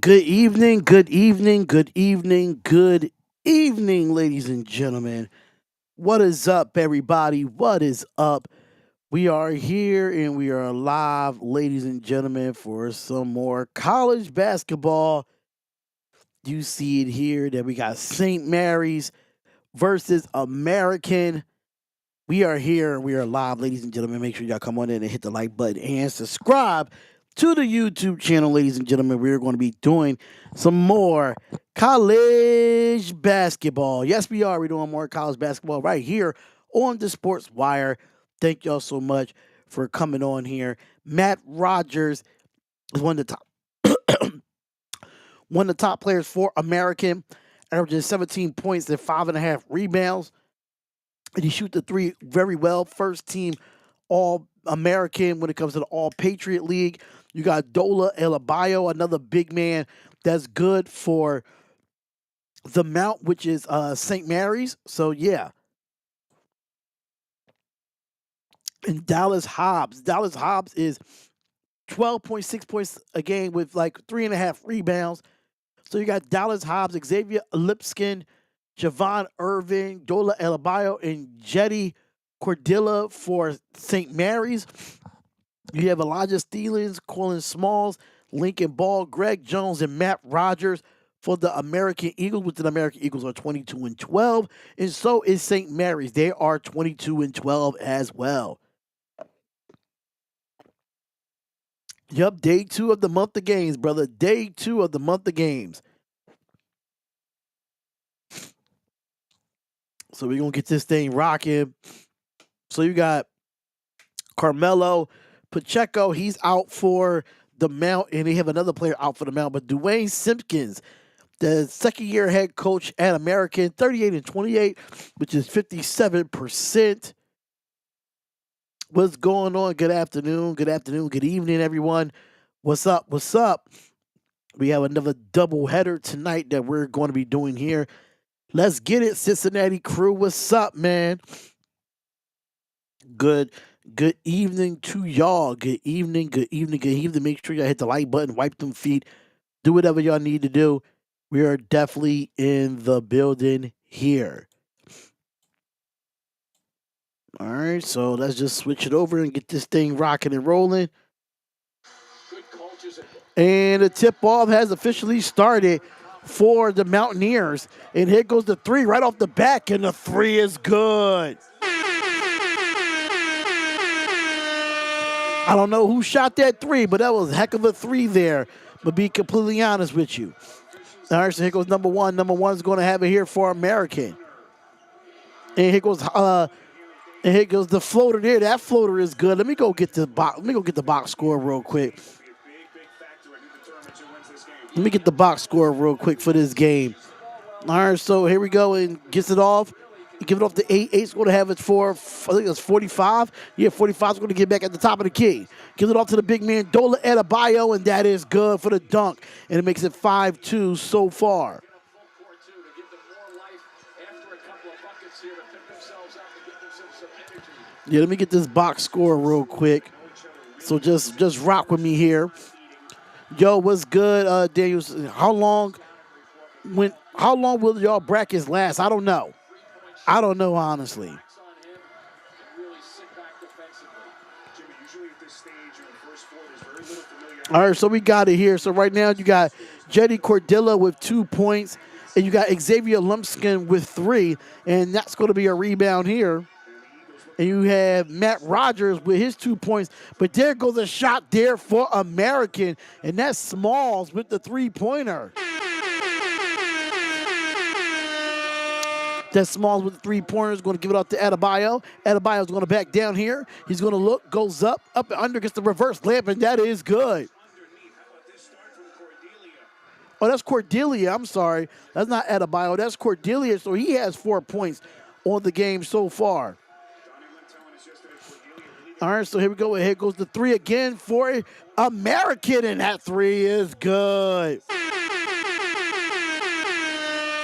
Good evening, good evening, good evening, good evening, ladies and gentlemen. What is up, everybody? What is up? We are here and we are live, ladies and gentlemen, for some more college basketball. You see it here that we got St. Mary's versus American. We are here. We are live, ladies and gentlemen. Make sure y'all come on in and hit the like button and subscribe to the YouTube channel, ladies and gentlemen. We're going to be doing some more college basketball. Yes, we are. We're doing more college basketball right here on the Sports Wire. Thank y'all so much for coming on here. Matt Rogers is one of the top players for American, averaging 17 points and 5.5 rebounds. And he shoots the three very well. First team All American when it comes to the All Patriot League. You got Dola Elabayo, another big man that's good for the Mount, which is St. Mary's. So yeah. And Dallas Hobbs. Dallas Hobbs is 12.6 points a game with like 3.5 rebounds. So you got Dallas Hobbs, Xavier Lipskin, Javon Irving, Dola Elabayo, and Jetty Cordilla for St. Mary's. You have Elijah Steelins, Colin Smalls, Lincoln Ball, Greg Jones, and Matt Rogers for the American Eagles, which the American Eagles are 22-12. And so is St. Mary's. They are 22-12 as well. Yep, day 2 of the month of games, brother. Day 2 of the month of games. So we're going to get this thing rocking. So you got Carmelo Pacheco. He's out for the Mount, and they have another player out for the Mount. But Dwayne Simpkins, the second-year head coach at American, 38-28, which is 57%. What's going on? Good afternoon, good evening, everyone. What's up? What's up? We have another double header tonight that we're going to be doing here. Let's get it, Cincinnati crew. What's up, man? Good evening to y'all. Good evening. Make sure y'all hit the like button, wipe them feet, do whatever y'all need to do. We are definitely in the building here. All right, so let's just switch it over and get this thing rocking and rolling. And the tip-off has officially started for the Mountaineers. And here goes the three right off the back, and the three is good. I don't know who shot that three, but that was a heck of a three there. But be completely honest with you. All right, so here goes number one. Number one's going to have it here for American. And here goes the floater there. That floater is good. Let me go get the box score real quick. Let me get the box score real quick for this game. All right, so here we go, and gets it off. Give it off to 8. 8's going to have it for, I think it's 45. Yeah, 45's going to get back at the top of the key. Gives it off to the big man, Dola Adebayo, and that is good for the dunk. And it makes it 5-2 so far. Yeah, let me get this box score real quick. So just rock with me here. Yo, what's good, Daniels? How long will y'all brackets last? I don't know. Honestly. All right, so we got it here. So right now you got Jetty Cordilla with 2 points, and you got Xavier Lumpskin with 3, and that's going to be a rebound here. And you have Matt Rogers with his 2 points. But there goes a shot there for American. And that's Smalls with the three-pointer. That Smalls with the three-pointer is going to give it up to Adebayo. Adebayo's going to back down here. He's going to look, goes up and under, gets the reverse layup, and that is good. Oh, that's Cordelia. I'm sorry. That's not Adebayo. That's Cordelia. So he has 4 points on the game so far. All right, so here we go. Here goes the three again for American, and that three is good.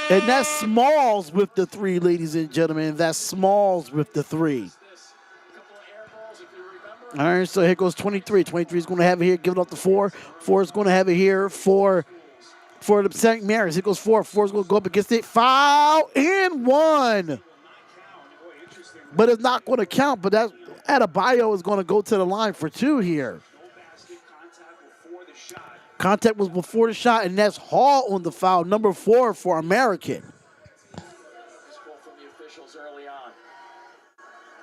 And that's Smalls with the three, ladies and gentlemen. That's Smalls with the three. All right, so here goes 23. 23 is going to have it here. Give it off to 4. 4 is going to have it here for for the St. Mary's. It goes four. Four's going to go up against it. Foul and one. But it's not going to count. But that Adebayo is going to go to the line for two here. Contact was before the shot, and that's Hall on the foul. Number 4 for American.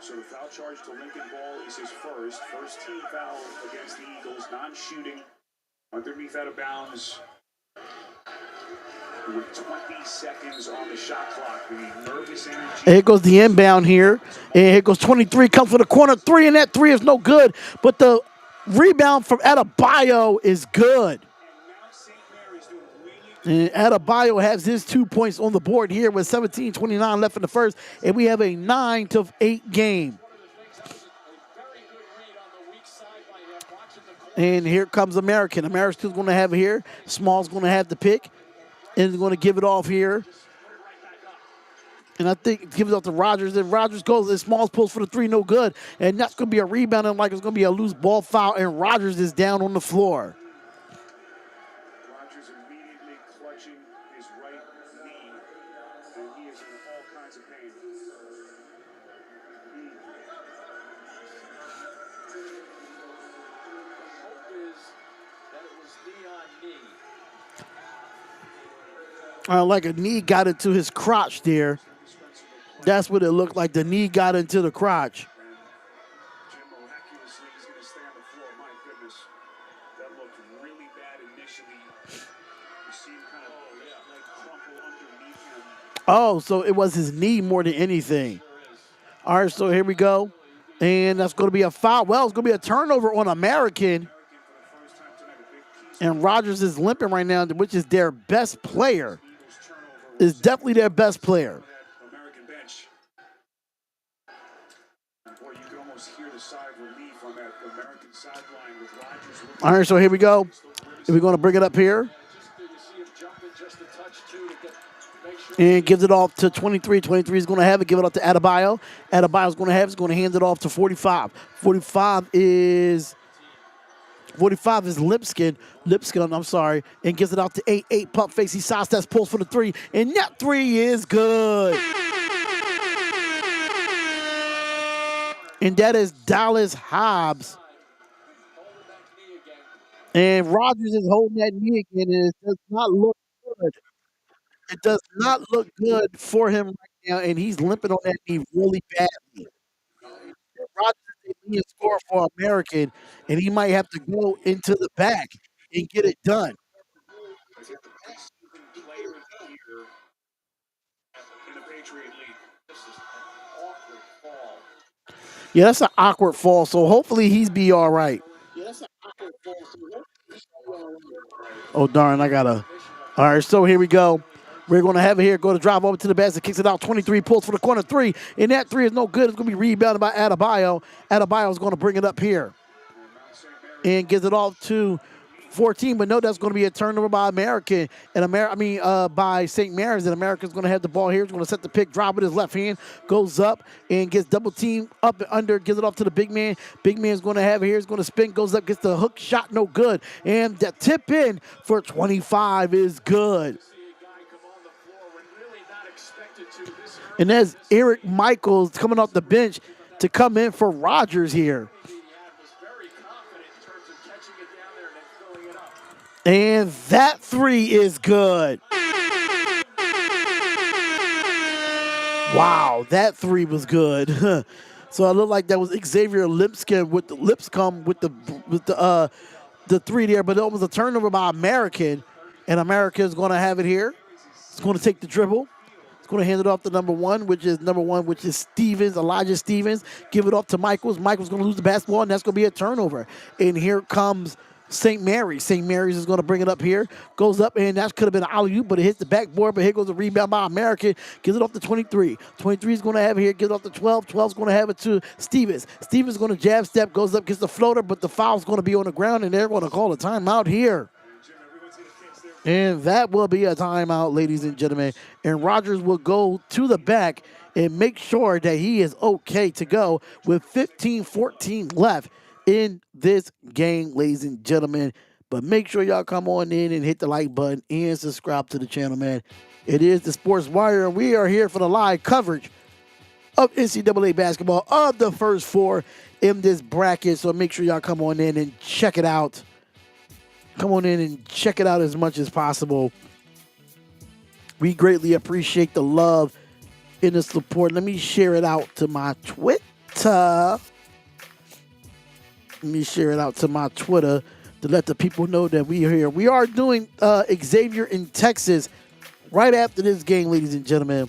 So the foul charge to Lincoln Ball is his first team foul against the Eagles, non-shooting, underneath out of bounds with 20 seconds on the shot clock. The nervous energy. And here goes the inbound here, and here goes 23, comes for the corner three, and that three is no good, but the rebound from Adebayo is good. And Adebayo has his 2 points on the board here with 17:29 left in the first, and we have a 9-8 game. And here comes American. American's going to have it here. Small's going to have the pick, and is going to give it off here. And I think give it off to Rogers. And Rogers goes, and Smalls pulls for the three, no good. And that's going to be a rebound, and like it's going to be a loose ball foul, and Rogers is down on the floor. Like a knee got into his crotch there. That's what it looked like. The knee got into the crotch. Oh, so it was his knee more than anything. All right, so here we go. And that's going to be a foul. Well, it's going to be a turnover on American. And Rogers is limping right now, which is their best player. Is definitely their best player. All right, so here we go. We're going to bring it up here. And gives it off to 23. 23 is going to have it. Give it off to Adebayo. Adebayo's going to have it. He's going to hand it off to 45. 45 is Lipscomb. I'm sorry. And gives it out to 8. 8 pump face. He sidesteps, pulls for the three. And that three is good. And that is Dallas Hobbs. And Rogers is holding that knee again, and it does not look good. It does not look good for him right now, and he's limping on that knee really badly. Rogers is a leading scorer for American, and he might have to go into the back and get it done. Yeah, that's an awkward fall, so hopefully he's be all right. Oh, darn, I gotta. All right, so here we go. We're going to have it here. Go to drive over to the basket, kicks it out. 23 pulls for the corner three, and that three is no good. It's going to be rebounded by Adebayo. Adebayo is going to bring it up here and gives it off to 14, but no, that's going to be a turnover by American and by St. Mary's, and American's going to have the ball here. He's going to set the pick, drop with his left hand, goes up and gets double teamed up and under, gives it off to the big man. Big man's going to have it here. He's going to spin, goes up, gets the hook shot, no good, and the tip in for 25 is good. And that's Eric Michaels coming off the bench to come in for Rogers here. And that three is good. Wow, that three was good. So it looked like that was Xavier Lipscomb with the three there, but it was a turnover by American, and American is going to have it here. It's going to take the dribble. It's going to hand it off to number one, which is Stevens, Elijah Stevens. Give it off to Michaels. Michaels going to lose the basketball, and that's going to be a turnover. And here comes St. Mary's. St. Mary's is going to bring it up here. Goes up, and that could have been an alley-oop, but it hits the backboard. But here goes a rebound by American. Gives it off to 23. 23 is going to have it here. Gives it off to 12. 12 is going to have it to Stevens. Stevens is going to jab step, goes up, gets the floater, but the foul's going to be on the ground, and they're going to call a timeout here. And that will be a timeout, ladies and gentlemen. And Rogers will go to the back and make sure that he is okay to go with 15-14 left in this game, ladies and gentlemen. But make sure y'all come on in and hit the like button and subscribe to the channel, man. It is the Sports Wire, and we are here for the live coverage of NCAA basketball of the first four in this bracket. So make sure y'all come on in and check it out. Come on in and check it out as much as possible. We greatly appreciate the love and the support. Let me share it out to my Twitter. Let me share it out to my Twitter to let the people know that we are here. We are doing Xavier in Texas right after this game, ladies and gentlemen.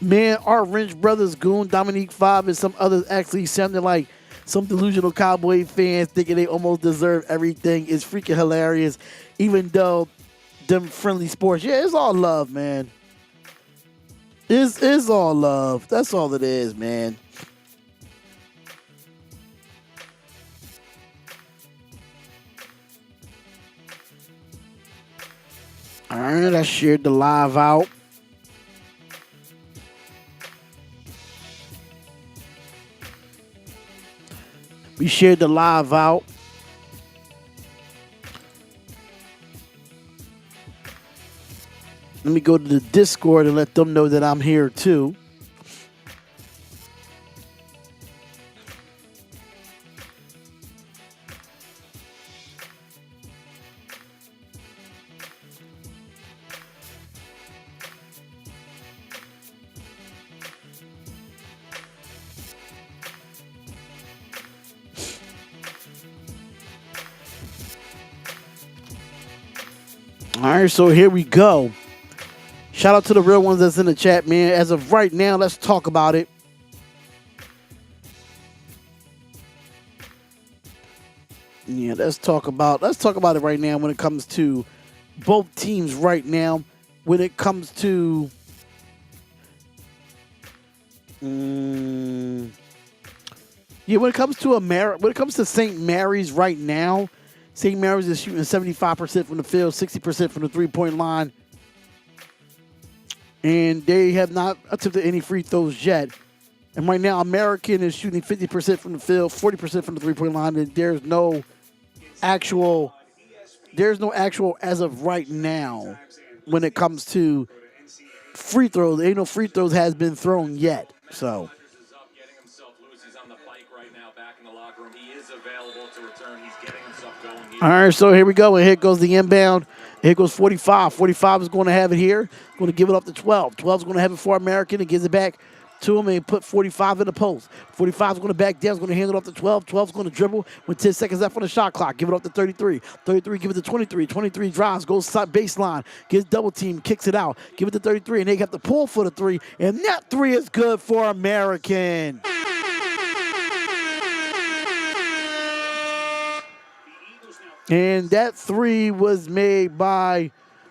Man, our Wrench Brothers, Goon, Dominique 5, and some others actually sounded like some delusional Cowboy fans thinking they almost deserve everything. It's freaking hilarious, even though them friendly sports. Yeah, it's all love, man. It's all love. That's all it is, man. All right, I shared the live out. We shared the live out. Let me go to the Discord and let them know that I'm here too. All right, so here we go. Shout out to the real ones that's in the chat, man. As of right now, let's talk about it. Yeah, let's talk about it right now when it comes to both teams right now. When it comes to when it comes to St. Mary's right now, St. Mary's is shooting 75% from the field, 60% from the three-point line. And they have not attempted any free throws yet. And right now, American is shooting 50% from the field, 40% from the three-point line. And there's no actual as of right now when it comes to free throws. Ain't no free throws has been thrown yet. So. All right, so here we go. And here goes the inbound. Here goes 45. 45 is going to have it here. Going to give it up to 12. 12 is going to have it for American and gives it back to him and put 45 in the post. 45 is going to back down. Is going to hand it off to 12. 12 is going to dribble with 10 seconds left on the shot clock. Give it up to 33. 33, give it to 23. 23 drives, goes side baseline, gets double team, kicks it out. Give it to 33, and they have to pull for the three. And that three is good for American. And that three was made by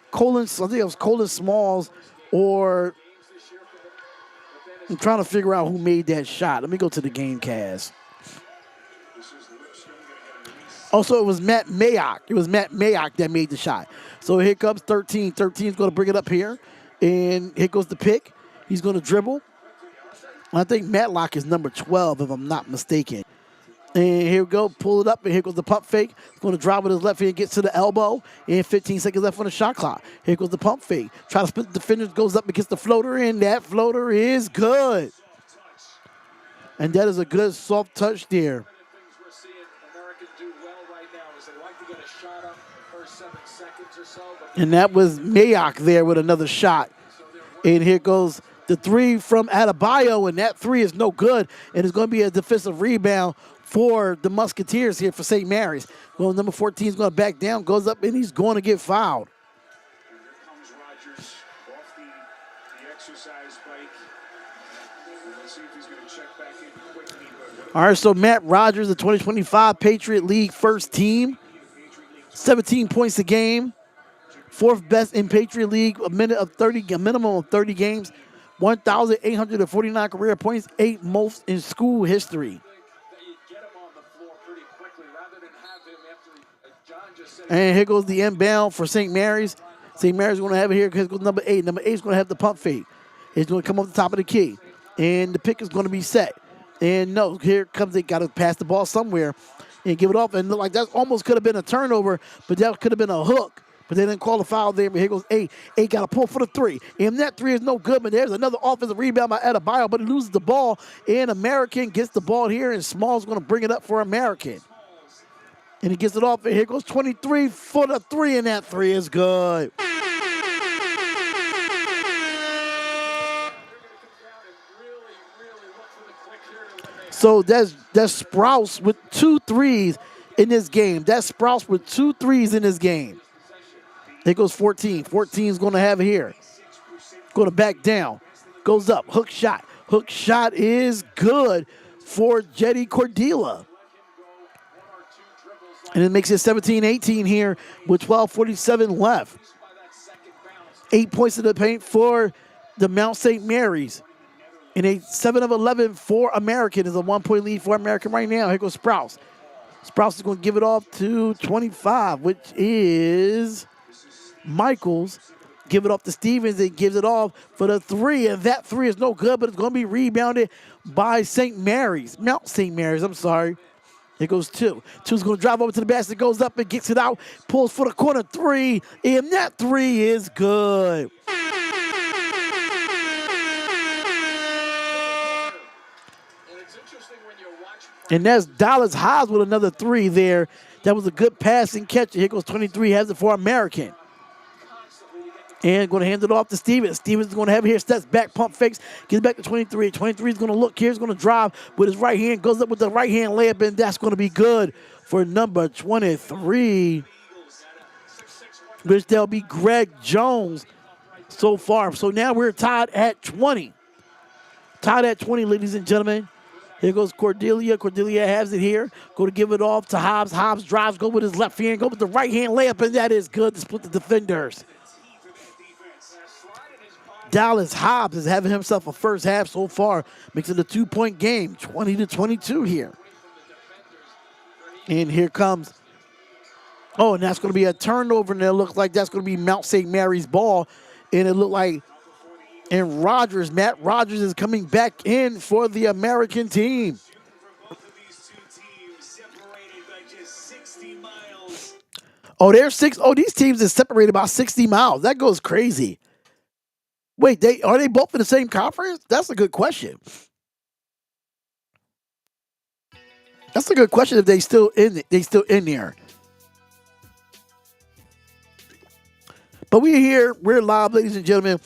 Colin, I think it was Colin Smalls, or I'm trying to figure out who made that shot. Let me go to the game cast. Also, it was Matt Mayock. It was Matt Mayock that made the shot. So here comes 13. 13 is going to bring it up here. And here goes the pick. He's going to dribble. I think Matlock is number 12, if I'm not mistaken. And here we go, pull it up, and here goes the pump fake. He's going to drive with his left hand, gets to the elbow, and 15 seconds left on the shot clock. Here goes the pump fake. Try to split the defender, goes up and gets the floater, and that floater is good. And that is a good soft touch there. And that was Mayock there with another shot. And here goes the three from Adebayo, and that three is no good. And it's going to be a defensive rebound for the Musketeers here for St. Mary's. Well, number 14 is going to back down, goes up, and he's going to get fouled. And here comes Rogers off the exercise bike. Let's see if he's going to check back in quickly. All right, so Matt Rogers, the 2025 Patriot League first team, 17 points a game, fourth best in Patriot League, a minimum of 30 games, 1,849 career points, 8th most in school history. And here goes the inbound for St. Mary's. St. Mary's going to have it here because number 8. Number 8 is going to have the pump fake. It's going to come off the top of the key. And the pick is going to be set. And no, here comes they got to pass the ball somewhere and give it off. And look like that almost could have been a turnover, but that could have been a hook. But they didn't call the foul there. But here goes 8. 8 got to pull for the 3. And that 3 is no good, but there's another offensive rebound by Adebayo, but he loses the ball. And American gets the ball here, and Small's going to bring it up for American. And he gets it off, and here goes 23 for the 3, and that 3 is good. So that's Sprouse with 2 threes in this game. That's Sprouse with 2 threes in this game. There goes 14. 14 is going to have it here. Going to back down. Goes up. Hook shot. Hook shot is good for Jetty Cordelia. And it makes it 17-18 here with 12:47 left. 8 points in the paint for the Mount St. Mary's. And a 7 of 11 for American is a 1-point lead for American right now. Here goes Sprouse. Sprouse is going to give it off to 25, which is Michaels. Give it off to Stevens and gives it off for the 3. And that 3 is no good, but it's going to be rebounded by St. Mary's. Mount St. Mary's, I'm sorry. Here goes 2. 2's going to drive over to the basket, goes up and gets it out, pulls for the corner 3, and that 3 is good. And that's Dallas Hobbs with another 3 there. That was a good pass and catch. Here goes 23, has it for American. And going to hand it off to Stevens. Stevens is going to have it here, steps back, pump fakes, gets back to 23. 23 is going to look here, he's going to drive with his right hand, goes up with the right hand layup, and that's going to be good for number 23, which that'll be Greg Jones so far. So now we're tied at 20. Tied at 20, ladies and gentlemen. Here goes Cordelia. Cordelia has it here. Go to give it off to Hobbs. Hobbs drives, go with his left hand, go with the right hand layup, and that is good to split the defenders. Dallas Hobbs is having himself a first half so far. Makes it a 2-point game, 20-22 here. And here comes, oh, and that's going to be a turnover, and it looks like that's going to be Mount St. Mary's ball. And it looked like, and Matt Rogers is coming back in for the American team. Oh, these teams are separated by 60 miles. That goes crazy. Wait, are they both in the same conference? That's a good question. That's a good question if they still in there. But we're here, we're live, ladies and gentlemen.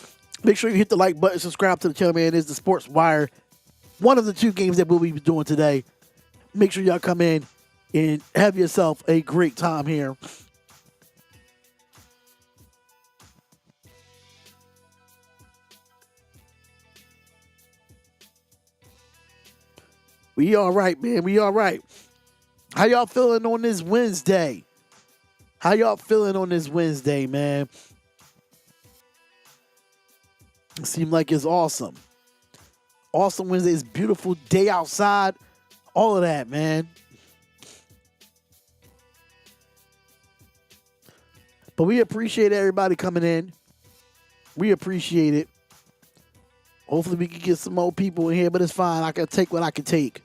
Make sure you hit the like button, subscribe to the channel, man. It's the Sports Wire. One of the 2 games that we'll be doing today. Make sure y'all come in and have yourself a great time here. We all right, man. We all right. How y'all feeling on this Wednesday? How y'all feeling on this Wednesday, man? It seems like it's awesome. Awesome Wednesday. It's a beautiful day outside. All of that, man. But we appreciate everybody coming in. We appreciate it. Hopefully we can get some more people in here, but it's fine. I can take what I can take.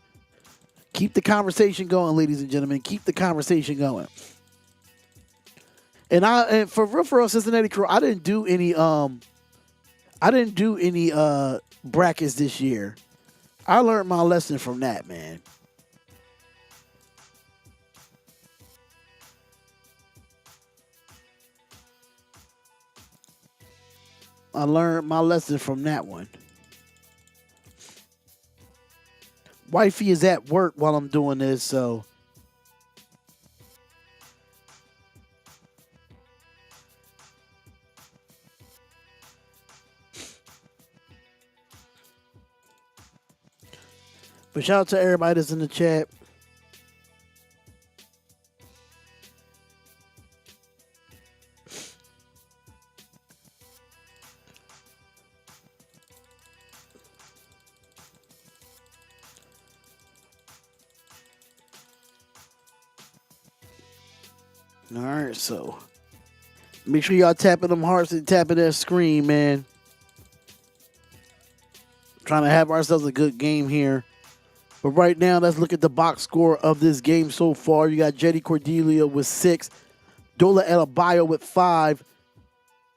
Keep the conversation going, ladies and gentlemen. Keep the conversation going. And for real, Cincinnati Crew, I didn't do any brackets this year. I learned my lesson from that, man. I learned my lesson from that one. Wifey is at work while I'm doing this, so. But shout out to everybody that's in the chat. All right, so Make sure y'all tapping them hearts and tapping that screen, man. Trying to have ourselves a good game here. But right now, let's look at the box score of this game so far. You got Jetty Cordelia with 6, Dola Adebayo with 5.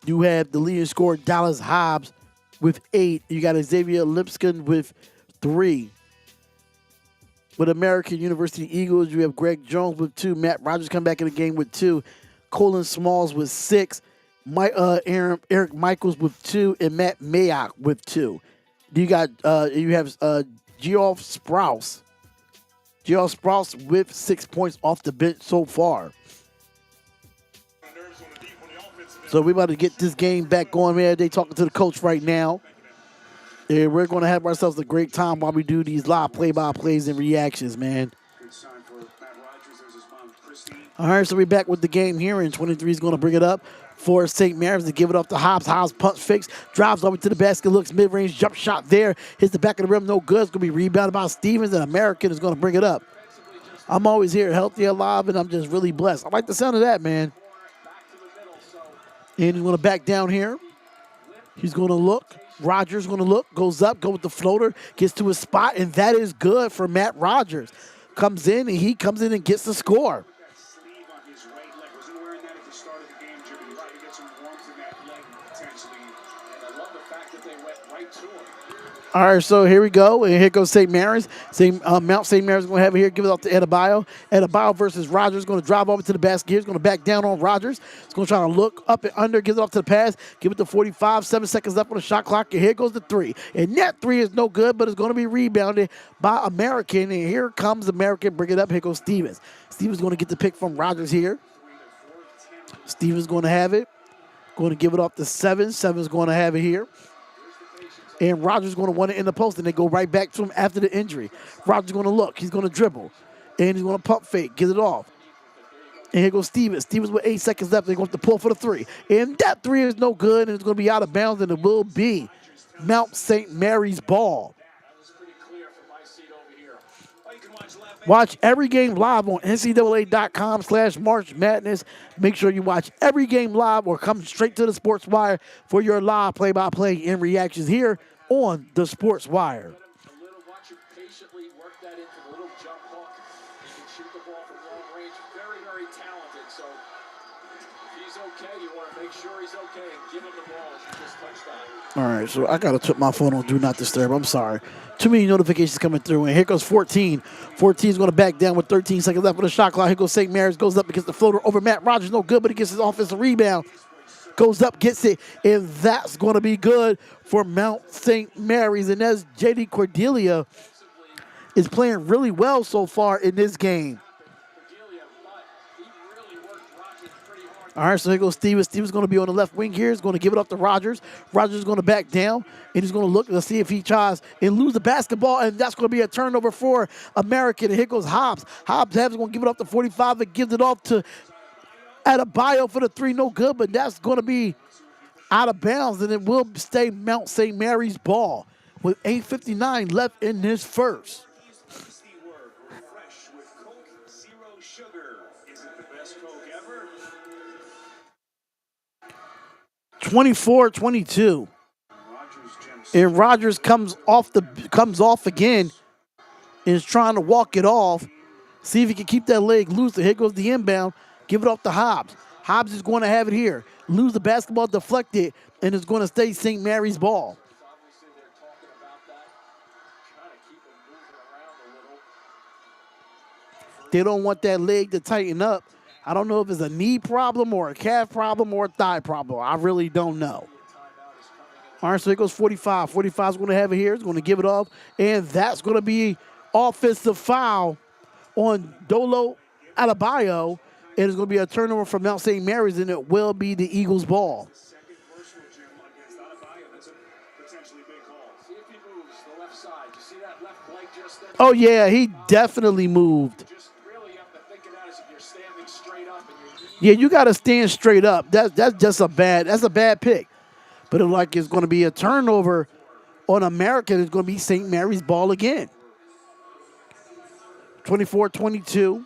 You have the leading scorer Dallas Hobbs with 8. You got Xavier Lipscomb with 3. With American University Eagles, you have Greg Jones with 2. Matt Rogers come back in the game with 2. Colin Smalls with 6. Eric Michaels with 2, and Matt Mayock with 2. You have Geoff Sprouse. Geoff Sprouse with 6 points off the bench so far. So we're about to get this game back going, man. They talking to the coach right now. And we're going to have ourselves a great time while we do these live play-by-plays and reactions, man. All right, so we're back with the game here, and 23 is going to bring it up for St. Mary's to give it up to Hobbs. Hobbs punch fakes, drives over to the basket, looks mid-range, jump shot there, hits the back of the rim, no good. It's going to be rebounded by Stevens, and American is going to bring it up. I'm always here, healthy, alive, and I'm just really blessed. I like the sound of that, man. And he's going to back down here. He's going to look. Rogers going to look, goes up, go with the floater, gets to his spot, and that is good for Matt Rogers. Comes in, and he comes in and gets the score. All right, so here we go, and here goes St. Mary's. Mount St. Mary's going to have it here, give it off to Adebayo. Adebayo versus Rogers, going to drive over to the basket here. He's going to back down on Rogers. He's going to try to look up and under, gives it off to the pass, give it to 45, 7 seconds left on the shot clock, and here goes the 3. And that 3 is no good, but it's going to be rebounded by American, and here comes American, bring it up, here goes Stevens. Stevens going to get the pick from Rogers here. Stevens going to have it, going to give it off to 7. 7's going to have it here. And Rogers going to want it in the post, and they go right back to him after the injury. Rogers going to look. He's going to dribble. And he's going to pump fake, get it off. And here goes Stevens. Stevens with 8 seconds left. They're going to pull for the 3. And that 3 is no good, and it's going to be out of bounds, and it will be Mount St. Mary's ball. Watch every game live on ncaa.com/March Madness. Make sure you watch every game live or come straight to the Sports Wire for your live play-by-play and reactions here on the Sports Wire. Watch him patiently work that into the little jump hook. He can shoot the ball from long range. Very, very talented. So if he's okay, you want to make sure he's okay and give him the ball as you just touched on. All right, so I got to put my phone on Do Not Disturb. I'm sorry. Too many notifications coming through. And here goes 14. 14 is going to back down with 13 seconds left on the shot clock. Here goes St. Mary's. Goes up against the floater over Matt Rogers. No good, but he gets his offensive rebound. Goes up, gets it, and that's going to be good for Mount St. Mary's. And as JD Cordelia is playing really well so far in this game. All right, so here goes Stevens. Stevens going to be on the left wing here. He's going to give it up to Rogers. Rogers is going to back down, and he's going to look and see if he tries and lose the basketball, and that's going to be a turnover for American. And here goes Hobbs. Hobbs is going to give it up to 45 and gives it off to Adebayo for the 3. No good, but that's going to be out of bounds, and it will stay Mount St. Mary's ball with 8:59 left in this first. 24-22. And Rogers comes off again and is trying to walk it off. See if he can keep that leg loose. Here goes the inbound. Give it off to Hobbs. Hobbs is going to have it here. Lose the basketball, deflected, and it's going to stay St. Mary's ball. They don't want that leg to tighten up. I don't know if it's a knee problem or a calf problem or a thigh problem. I really don't know. All right, so here goes 45. 45 is going to have it here. It's going to give it off, and that's going to be offensive foul on Dolo Adebayo. And it's going to be a turnover from Mount St. Mary's, and it will be the Eagles' ball. Oh, yeah, he definitely moved. Yeah, you got to stand straight up. That's just a bad pick. But it's going to be a turnover on American. It's going to be St. Mary's ball again. 24-22.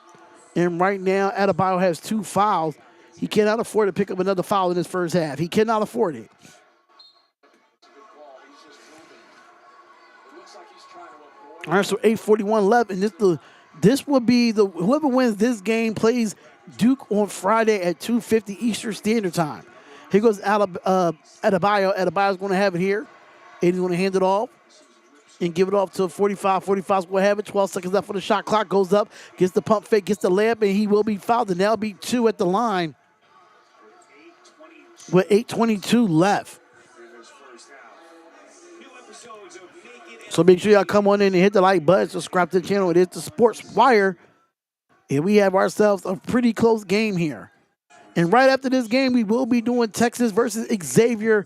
And right now, Adebayo has 2 fouls. He cannot afford to pick up another foul in his first half. He cannot afford it. All right, so 8:41 left, and this will be whoever wins this game plays Duke on Friday at 2:50 Eastern Standard Time. Here goes Adebayo. Adebayo's going to have it here. Aiden's going to hand it off and give it off to 45. 45's going to have it. 12 seconds left for the shot clock. Goes up, gets the pump fake, gets the layup, and he will be fouled. And that'll be 2 at the line with 8:22 left. So make sure y'all come on in and hit the like button, subscribe to the channel. It is the Sports Wire. And we have ourselves a pretty close game here. And right after this game, we will be doing Texas versus Xavier.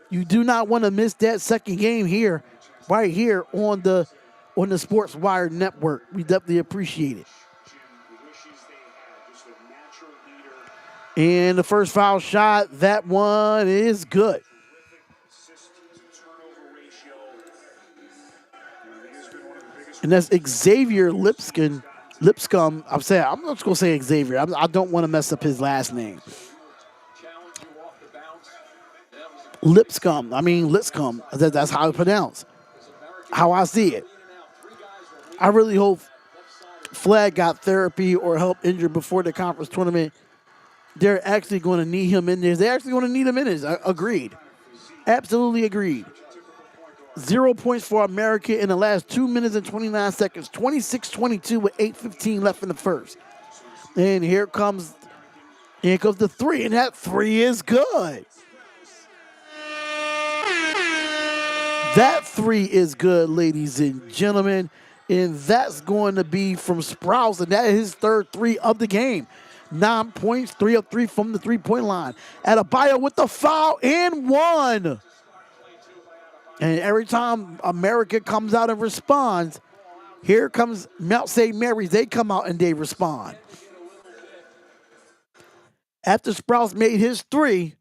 You do not want to miss that second game here, right here on the Sports Wire Network. We definitely appreciate it. And the first foul shot, that one is good. And that's Xavier Lipscomb. I'm just going to say Xavier. I don't want to mess up his last name. Lipscomb. That's how it's pronounced. How I see it. I really hope Flag got therapy or help injured before the conference tournament. They're actually going to need him in there. They're actually going to need him in there. Agreed. Absolutely agreed. 0 points for America in the last 2 minutes and 29 seconds. 26-22 with 8:15 left in the first. And here comes the three, and that three is good. That three is good, ladies and gentlemen. And that's going to be from Sprouse, and that is his third three of the game. 9 points, 3 of 3 from the three-point line. Adebayo with the foul and one. And every time America comes out and responds, here comes Mount St. Mary's. They come out and they respond. After Sprouse made his three,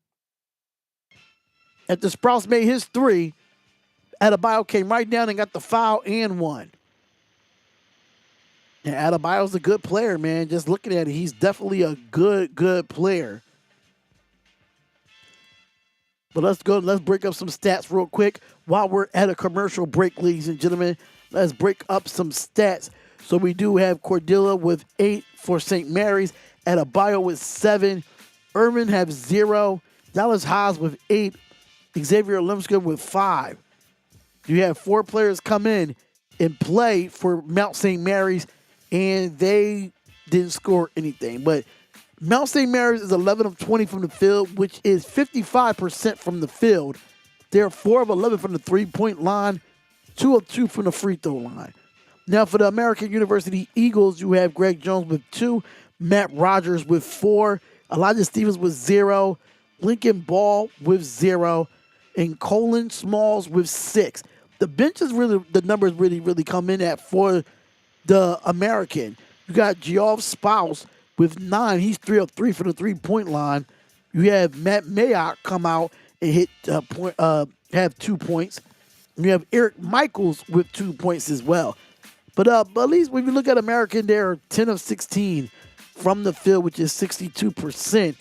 Adebayo came right down and got the foul and one. And Adebayo's a good player, man. Just looking at it, he's definitely a good player. But let's break up some stats real quick while we're at a commercial break, ladies and gentlemen. Let's break up some stats. So we do have Cordelia with 8 for St. Mary's, Adebayo with 7, Irvin have 0, Dallas Haas with 8, Xavier Lipscomb with 5. You have 4 players come in and play for Mount St. Mary's, and they didn't score anything. But Mount St. Mary's is 11 of 20 from the field, which is 55% from the field. They're 4 of 11 from the three-point line, 2 of 2 from the free throw line. Now for the American University Eagles, you have Greg Jones with 2, Matt Rogers with 4, Elijah Stevens with 0, Lincoln Ball with 0, and Colin Smalls with 6. The numbers really come in at for the American. You got Geoff Spouse with 9. He's 3 of 3 from the three-point line. You have Matt Mayock come out and hit have 2 points. You have Eric Michaels with 2 points as well. But at least when you look at American, they're 10 of 16 from the field, which is 62%.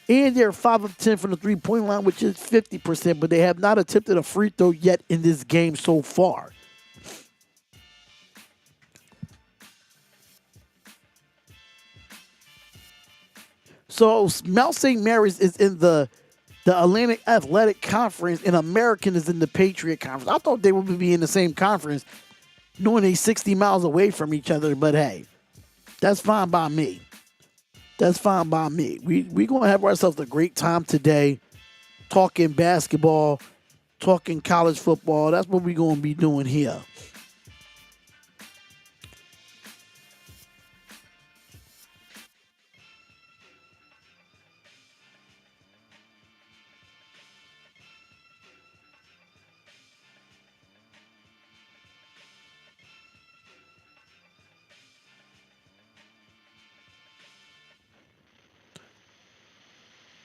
And they're 5 of 10 from the three-point line, which is 50%. But they have not attempted a free throw yet in this game so far. So Mount St. Mary's is in the Atlantic Athletic Conference, and American is in the Patriot Conference. I thought they would be in the same conference, knowing they're 60 miles away from each other. But hey, that's fine by me. That's fine by me. We're going to have ourselves a great time today, talking basketball, talking college football. That's what we're going to be doing here.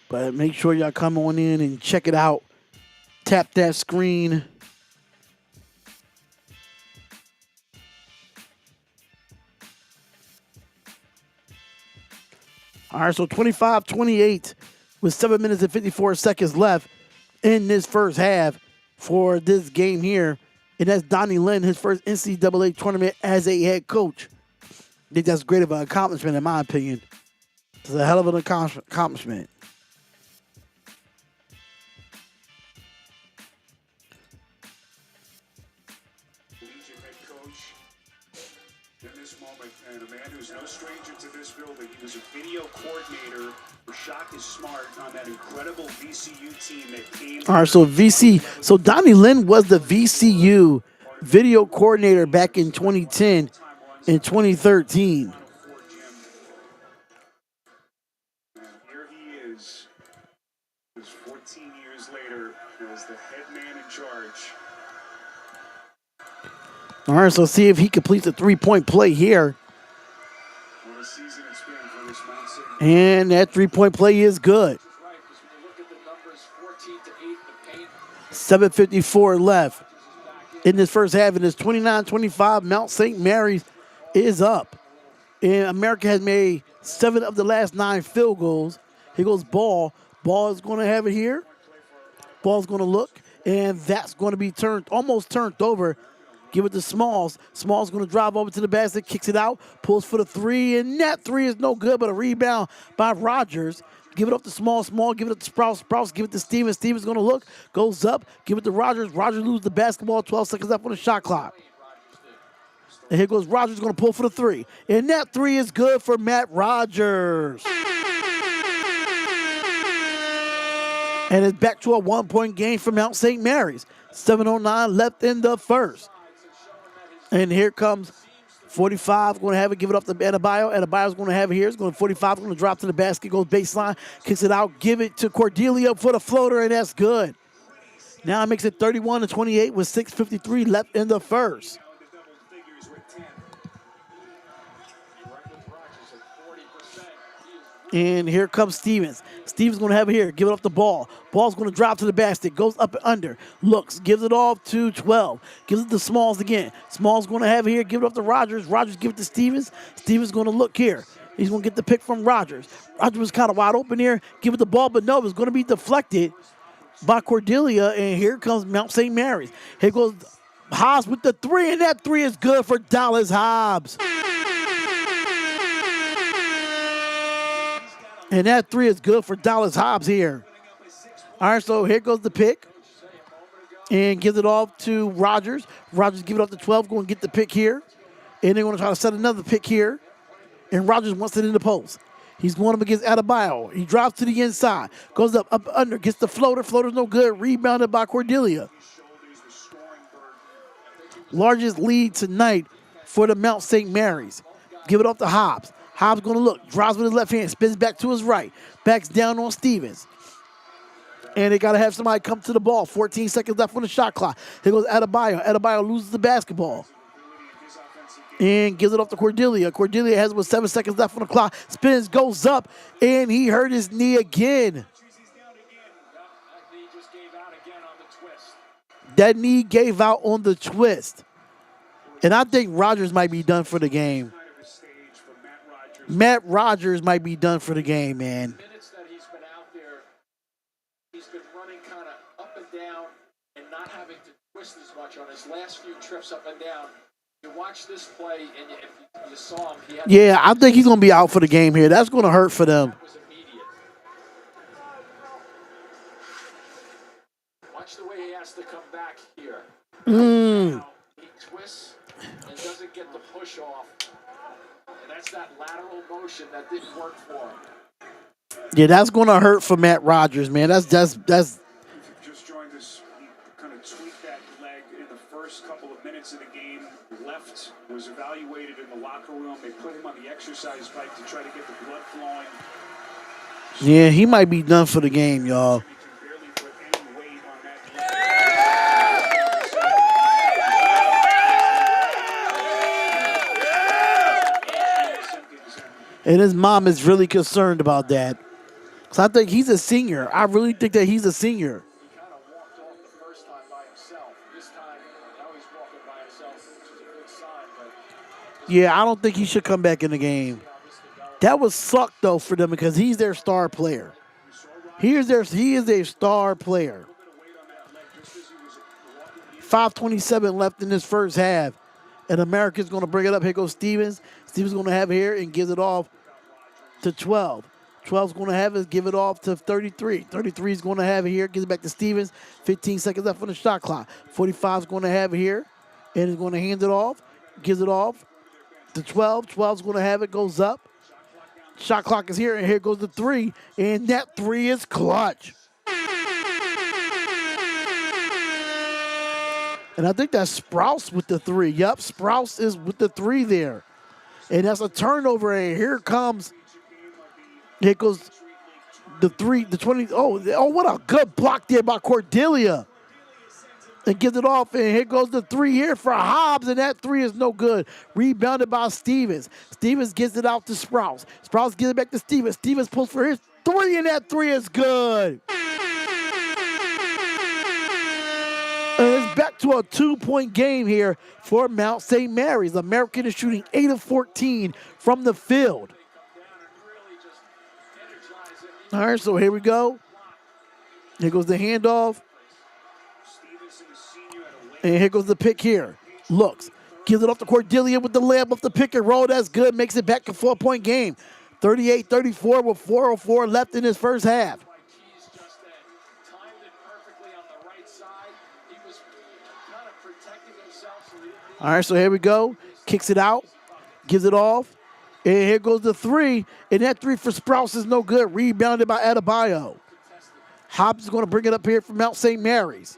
But make sure y'all come on in and check it out. Tap that screen. All right, so 25-28 with 7 minutes and 54 seconds left in this first half for this game here. And that's Donnie Lynn, his first NCAA tournament as a head coach. I think that's great of an accomplishment, in my opinion. It's a hell of an accomplishment. Collegiate head coach in this moment, and a man who's no stranger to this building. He was a video coordinator for Shaka Smart on that incredible VCU team that came. All right, so Donnie Lynn was the VCU video coordinator back in 2010 and 2013. And here he is, just 14 years later, as the head man in charge. All right, so see if he completes a three-point play here. What a season it's been for this Mount St. And that three-point play is good. 7:54 left in this first half. In this 29-25, Mount St. Mary's is up. And America has made 7 of the last 9 field goals. Here goes Ball. Ball is going to have it here. Ball's going to look, and that's going to be almost turned over. Give it to Smalls. Smalls going to drive over to the basket, kicks it out, pulls for the three, and that three is no good, but a rebound by Rogers. Give it up to Small. Give it up to Sprouse. Sprouse, give it to Stevens. Stevens going to look, goes up, give it to Rogers. Rogers loses the basketball, 12 seconds left on the shot clock. And here goes Rogers going to pull for the three. And that three is good for Matt Rogers. And it's back to a 1-point game for Mount St. Mary's. 7:09 left in the first. And here comes 45, going to have it, give it up to Adebayo. Adebayo's going to have it here. It's going to 45, going to drop to the basket, goes baseline, kicks it out, give it to Cordelia for the floater, and that's good. Now it makes it 31-28 with 6:53 left in the first. And here comes Stevens. Stevens going to have it here. Give it up the ball. Ball's going to drop to the basket. Goes up and under. Looks. Gives it off to 12. Gives it to Smalls again. Smalls going to have it here. Give it up to Rogers. Rogers give it to Stevens. Stevens going to look here. He's going to get the pick from Rogers. Rogers was kind of wide open here. Give it the ball, but no, it's going to be deflected by Cordelia. And here comes Mount St. Mary's. Here goes Hobbs with the three, and that three is good for Dallas Hobbs. And that three is good for Dallas Hobbs here. All right, so here goes the pick. And gives it off to Rogers. Rogers give it off to 12, going to get the pick here. And they're going to try to set another pick here. And Rogers wants it in the post. He's going up against Adebayo. He drops to the inside. Goes up, under, gets the floater. Floater's no good. Rebounded by Cordelia. Largest lead tonight for the Mount St. Mary's. Give it off to Hobbs. Hobbs going to look, drives with his left hand, spins back to his right, backs down on Stevens. And they got to have somebody come to the ball. 14 seconds left on the shot clock. Here goes Adebayo. Adebayo loses the basketball. And gives it off to Cordelia. Cordelia has with 7 seconds left on the clock. Spins, goes up, and he hurt his knee again. That knee gave out on the twist. And I think Rogers might be done for the game. Matt Rogers might be done for the game, man. Minutes that he's been out there, he's been running kind of up and down and not having to twist as much on his last few trips up and down. You watch this play and if you saw him, yeah, I think he's going to be out for the game here. That's going to hurt for them. That was immediate. Watch the way he has to come back here. Now, he twists and doesn't get the push off. That's that lateral motion that didn't work for him. Yeah, that's going to hurt for Matt Rogers, man. That's. If you just joined us, he kind of tweaked that leg in the first couple of minutes of the game. Left, was evaluated in the locker room. They put him on the exercise bike to try to get the blood flowing. Yeah, he might be done for the game, y'all. He can barely put any weight on that leg. And his mom is really concerned about that. So I think he's a senior. I really think that he's a senior. He kind of walked off the first time by himself. This time, now he's walking by himself, which is a good sign. But Yeah, I don't think he should come back in the game. how this develops That would suck though for them because he's their star player. He is a star player. 5:27 left in this first half. And America's going to bring it up. Here goes Stevens. Stevens going to have it here and gives it off to 12. 12's going to have it, give it off to 33. 33 is going to have it here, gives it back to Stevens. 15 seconds left on the shot clock. 45 is going to have it here and is going to hand it off, gives it off to 12. 12's going to have it, goes up. Shot clock is here, and here goes the three, and that three is clutch. And I think that's Sprouse with the three. Yep, Sprouse is with the three there. And that's a turnover, and here goes the three, the 20. Oh, what a good block there by Cordelia. And gives it off, and here goes the three here for Hobbs, and that three is no good. Rebounded by Stevens. Stevens gives it out to Sprouse. Sprouse gives it back to Stevens. Stevens pulls for his three, and that three is good. And it's back to a 2-point game here for Mount St. Mary's. American is shooting 8 of 14 from the field. All right, so here we go. Here goes the handoff. And here goes the pick here. Looks. Gives it off to Cordelia with the layup off the pick and roll. That's good. Makes it back to 4-point game. 38-34 with 4:04 left in his first half. All right, so here we go. Kicks it out. Gives it off. And here goes the three. And that three for Sprouse is no good. Rebounded by Adebayo. Hobbs is going to bring it up here from Mount St. Mary's.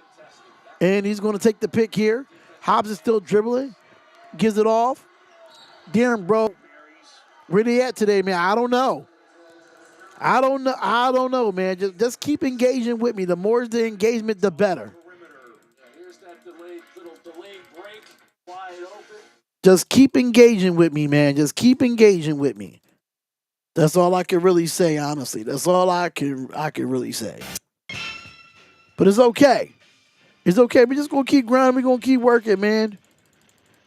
And he's going to take the pick here. Hobbs is still dribbling. Gives it off. Darren, bro, where they at today, man? I don't know. I don't know, man. Just keep engaging with me. The more the engagement, the better. Here's that little delayed break, wide open. Just keep engaging with me, man. Just keep engaging with me. That's all I can really say, honestly. That's all I can really say. But it's okay. It's okay. We're just gonna keep grinding. We're gonna keep working, man.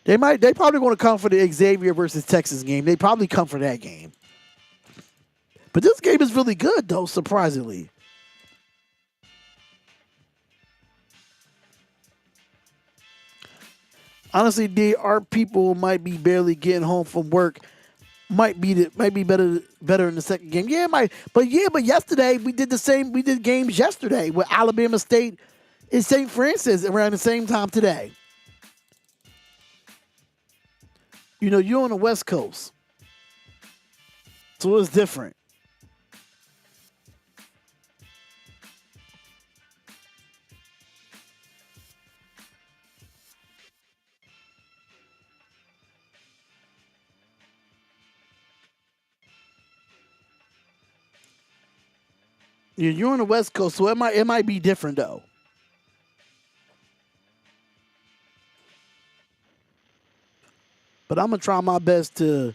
They probably gonna come for the Xavier versus Texas game. They probably come for that game. But this game is really good, though, surprisingly. Honestly, our people might be barely getting home from work. Might be better in the second game. Yeah, might. But yesterday we did the same. We did games yesterday with Alabama State and St. Francis around the same time today. You know, you're on the West Coast, so it's different. You're on the West Coast, so it might be different though. But I'm gonna try my best to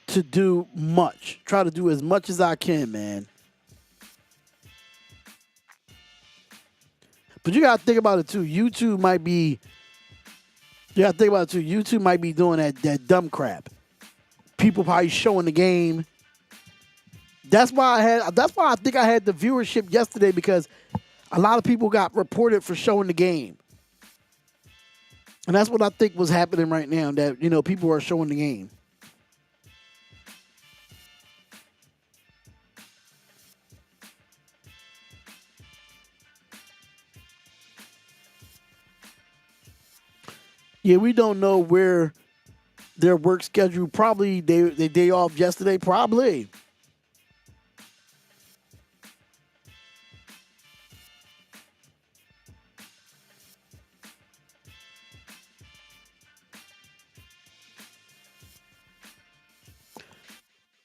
do much. Try to do as much as I can, man. But you gotta think about it too. YouTube might be. You gotta think about it too. YouTube might be doing that dumb crap. People probably showing the game. That's why I think I had the viewership yesterday because a lot of people got reported for showing the game. And that's what I think was happening right now, that, you know, people are showing the game. Yeah, we don't know where their work schedule, probably they day off yesterday, probably.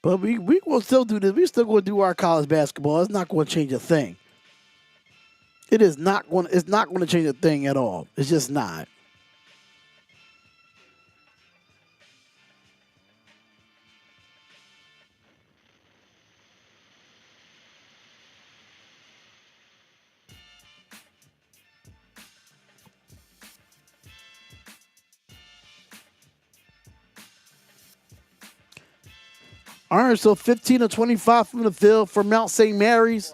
But we will still do this. We still going to do our college basketball. It's not going to change a thing. It's not going to change a thing at all. It's just not. All All right, so 15 of 25 from the field for Mount St. Mary's.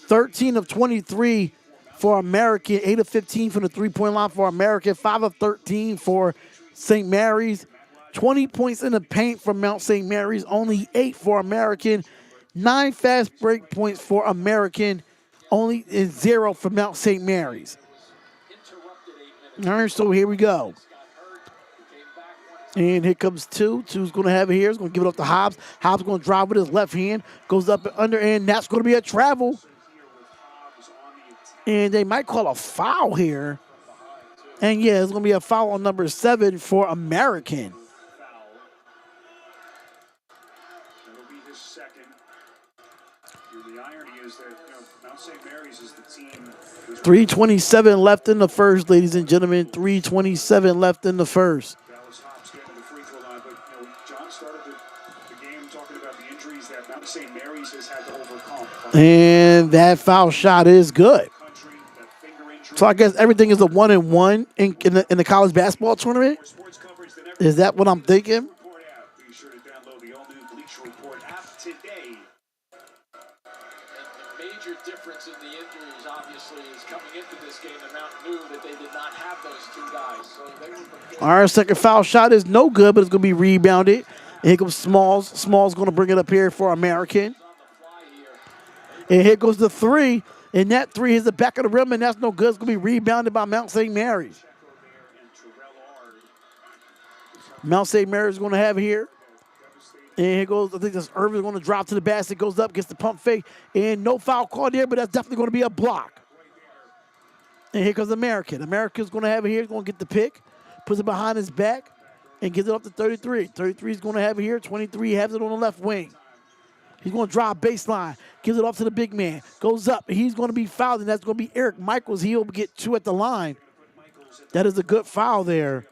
13 of 23 for American. 8 of 15 from the three-point line for American. 5 of 13 for St. Mary's. 20 points in the paint from Mount St. Mary's. Only 8 for American. 9 fast break points for American. Only 0 for Mount St. Mary's. All right, so here we go. And here comes two. Two's going to have it here. He's going to give it up to Hobbs. Hobbs going to drive with his left hand. Goes up and under, and that's going to be a travel. And they might call a foul here. And yeah, it's going to be a foul on number 7 for American. That'll be his second. The irony is that Mount St. Mary's is the team. 3:27 left in the first, ladies and gentlemen. 3:27 left in the first. Dallas Hobbs getting to the free throw line, but John started the game talking about the injuries that Mount St. Mary's has had to overcome. And that foul shot is good. So I guess everything is a 1-and-1 in the college basketball tournament. Is that what I'm thinking? Be sure to download the all-new Bleacher Report app today. The major difference in the injuries, obviously, is coming into this game. The Mount knew that they did not have those two guys. So they were prepared. All right, second foul shot is no good, but it's going to be rebounded. And here comes Smalls. Smalls going to bring it up here for American. And here goes the three. And that three is the back of the rim, and that's no good. It's going to be rebounded by Mount St. Mary's. Mount St. Mary's is going to have it here. And here goes, I think this Irvin is going to drop to the basket, goes up, gets the pump fake, and no foul call there, but that's definitely going to be a block. And here comes American. American's going to have it here. He's going to get the pick, puts it behind his back, and gives it up to 33. 33 is going to have it here. 23 has it on the left wing. He's going to drive baseline, gives it off to the big man, goes up. He's going to be fouled, and that's going to be Eric Michaels. He'll get 2 at the line. That is a good foul there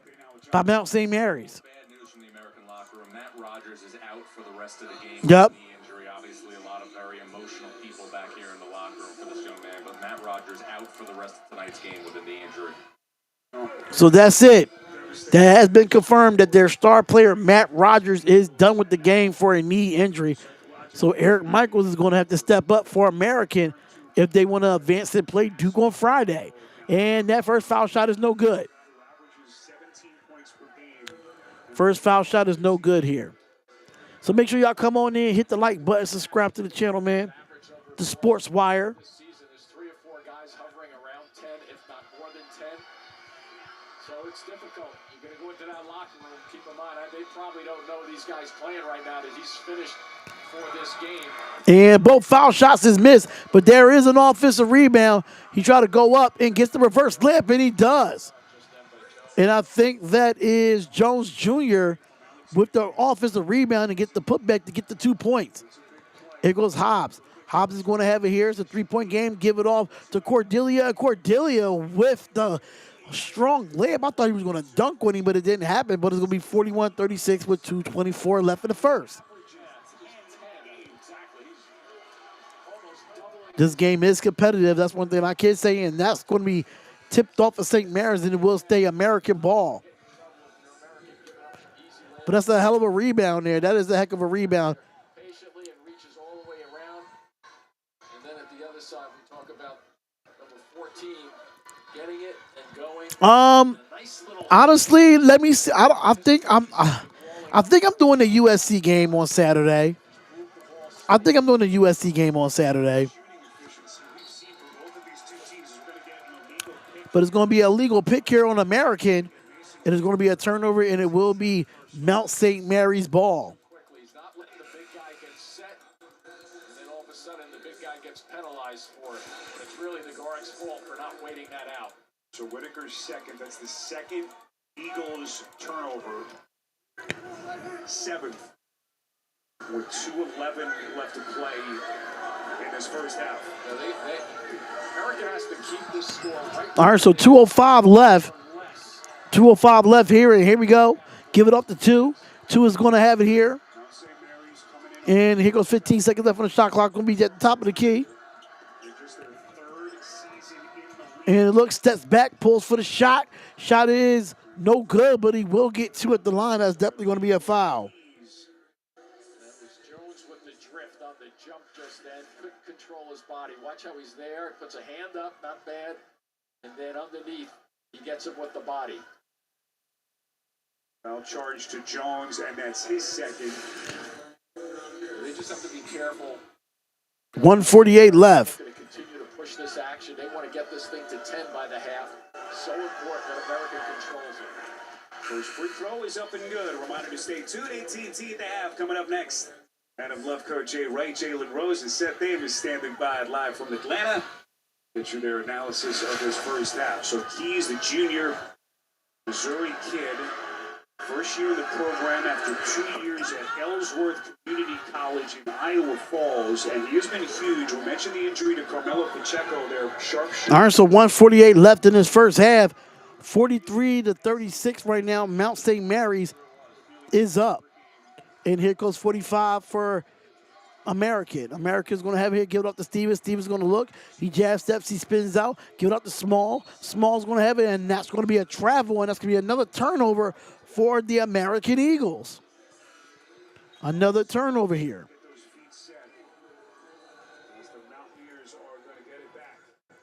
by Mount St. Mary's. Bad news from the American locker room. Matt Rogers is out for the rest of the game. Yep. With knee injury. Obviously, a lot of very emotional people back here in the locker room for this young man. But Matt Rogers out for the rest of tonight's game with a knee injury. So that's it. That has been confirmed that their star player, Matt Rogers, is done with the game for a knee injury. So Eric Michaels is going to have to step up for American if they want to advance and play Duke on Friday. And that first foul shot is no good. First foul shot is no good here. So make sure y'all come on in, hit the like button, subscribe to the channel, man. The Sports Wire. This season is 3 or 4 guys hovering around 10, if not more than 10. So it's difficult. You're going to go into that locker room. Keep in mind, they probably don't know these guys playing right now, that he's finished for this game. And both foul shots is missed, but there is an offensive rebound. He tried to go up and gets the reverse layup, and he does. And I think that is Jones Jr. with the offensive rebound and get the putback to get the 2 points. Here goes Hobbs. Hobbs is going to have it here. It's a 3-point game. Give it off to Cordelia. Cordelia with the strong layup. I thought he was going to dunk on him, but it didn't happen. But it's going to be 41-36 with 2:24 left in the first. This game is competitive. That's one thing I can say, and that's going to be tipped off of St. Mary's, and it will stay American ball. But that's a hell of a rebound there. That is a heck of a rebound. Patiently and reaches all the way around. And then at the other side, we talk about number 14 getting it and going. Nice little Honestly, let me see. I think I'm doing the USC game on Saturday. But it's going to be a legal pick here on American, and it's going to be a turnover, and it will be Mount St. Mary's ball. quickly. He's not letting the big guy get set. And then all of a sudden, the big guy gets penalized for it. But it's really the guard's fault for not waiting that out. So Whitaker's second. That's the second Eagles turnover. 7th. With 2:11 left to play in this first half. American has to keep this score right. All right, so 2:05 left. 2:05 left here, and here we go. Give it up to 2. 2 is going to have it here. And here goes 15 seconds left on the shot clock. Going to be at the top of the key. And it looks, steps back, pulls for the shot. Shot is no good, but he will get 2 at the line. That's definitely going to be a foul. That was his body. Watch how he's there. Puts a hand up, not bad. And then underneath, he gets him with the body. Foul charge to Jones, and that's his second. They just have to be careful. 148 left. They're going to continue to push this action. They want to get this thing to 10 by the half. So important that America controls it. First free throw is up and good. Reminder to stay tuned. AT&T at the half coming up next. Adam Lefkoe, Jay Wright, Jalen Rose, and Seth Davis standing by live from Atlanta. Get you their analysis of this first half. So Keys, the junior Missouri kid, first year in the program after 2 years at Ellsworth Community College in Iowa Falls, and he has been huge. We mentioned the injury to Carmelo Pacheco, their sharpshooter. All right, so 148 left in this first half. 43-36 right now. Mount St. Mary's is up. And here goes 45 for American. American's going to have it here. Give it up to Stevens. Stevens going to look. He jab steps. He spins out. Give it up to Small. Small's going to have it, and that's going to be a travel, and that's going to be another turnover for the American Eagles. Another turnover here.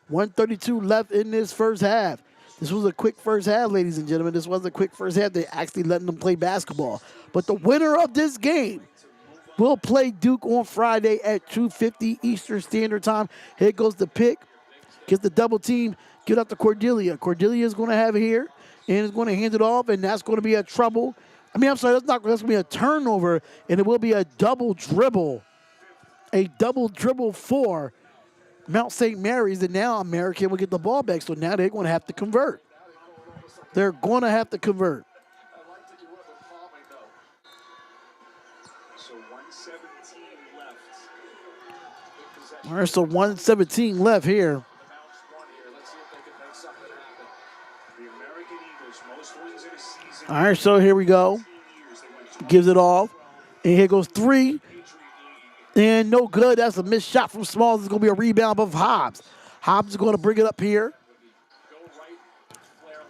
132 left in this first half. This was a quick first half, ladies and gentlemen. This was a quick first half. They're actually letting them play basketball. But the winner of this game will play Duke on Friday at 2:50 Eastern Standard Time. Here goes the pick. Gets the double team. Get up to Cordelia. Cordelia is going to have it here and is going to hand it off, and that's going to be a trouble. That's going to be a turnover, and it will be a double dribble. A double dribble for Mount St. Mary's, and now American will get the ball back. So now they're going to have to convert. They're going to have to convert. So 117 left. All right, so 117 left here. All right, so here we go. Gives it off. And here goes three. And no good. That's a missed shot from Smalls. It's going to be a rebound of Hobbs. Hobbs is going to bring it up here.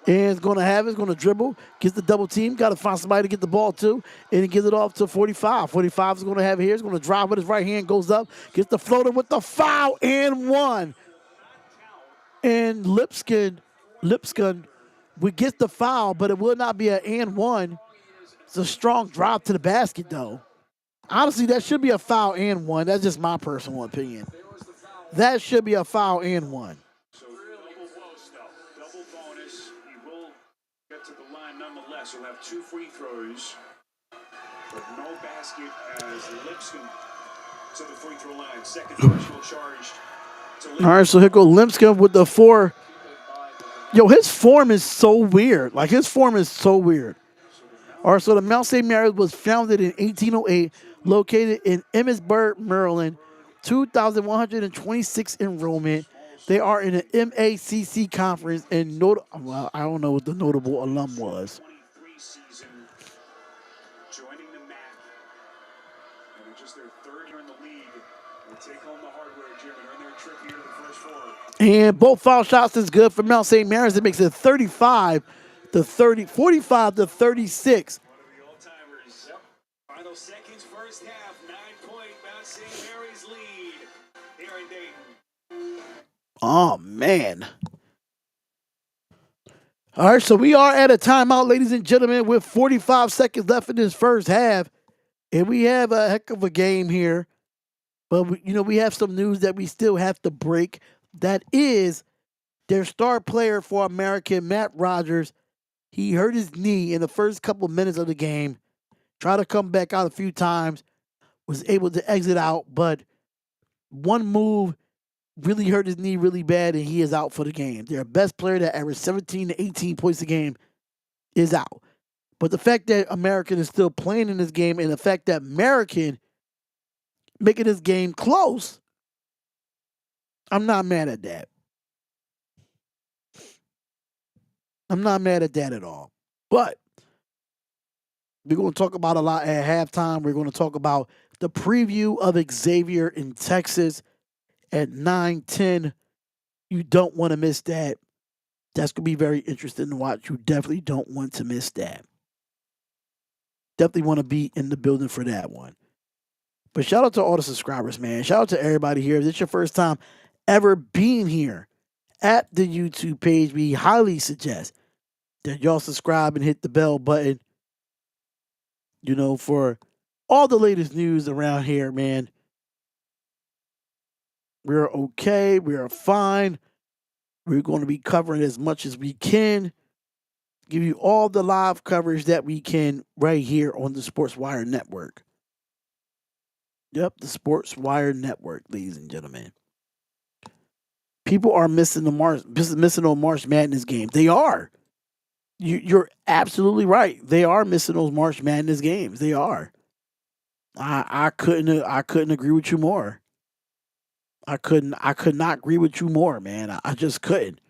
And it's going to have it. It's going to dribble. Gets the double team. Got to find somebody to get the ball to. And he gives it off to 45. 45 is going to have it here. He's going to drive with his right hand. Goes up. Gets the floater with the foul. And one. And Lipscomb we get the foul, but it will not be an and one. It's a strong drop to the basket, though. Honestly, that should be a foul and one. That's just my personal opinion. That should be a foul and one. So double bonus. He will get to the line nonetheless. He'll have two free throws, but no basket as Lipscomb to the free throw line. Second personal charged. All right, so here goes Lipscomb with the four. Yo, his form is so weird. His form is so weird. All right, so the Mount St. Mary's was founded in 1808, located in Emmitsburg, Maryland, 2,126 enrollment. They are in an MACC conference, and I don't know what the notable alum was. Joining the MAC, and just their third year in the league. They take home the hardware gym and earn their trip here to the first four. And both foul shots is good for Mount St. Mary's. It makes it 45-36. One of the all-timers. Yep. Final seconds, first half, 9-point Mount St. Mary's lead here in Dayton. Oh, man. All right, so we are at a timeout, ladies and gentlemen, with 45 seconds left in this first half. And we have a heck of a game here. But, we have some news that we still have to break. That is their star player for American, Matt Rogers. He hurt his knee in the first couple of minutes of the game. Tried to come back out a few times. Was able to exit out, but one move really hurt his knee really bad, and he is out for the game. Their best player that averaged 17 to 18 points a game is out. But the fact that American is still playing in this game, and the fact that American making this game close, I'm not mad at that. I'm not mad at that at all. But we're going to talk about a lot at halftime. We're going to talk about the preview of Xavier in Texas at 9:10. You don't want to miss that. That's going to be very interesting to watch. You definitely don't want to miss that. Definitely want to be in the building for that one. But shout out to all the subscribers, man. Shout out to everybody here. If this is your first time ever being here at the YouTube page, we highly suggest that y'all subscribe and hit the bell button, for all the latest news around here, man. We're okay. We are fine. We're going to be covering as much as we can. Give you all the live coverage that we can right here on the Sports Wire Network. Yep, the Sports Wire Network, ladies and gentlemen. People are missing on March Madness games. They are. You're absolutely right. They are missing those March Madness games. They are. I couldn't agree with you more. I could not agree with you more, man. I just couldn't.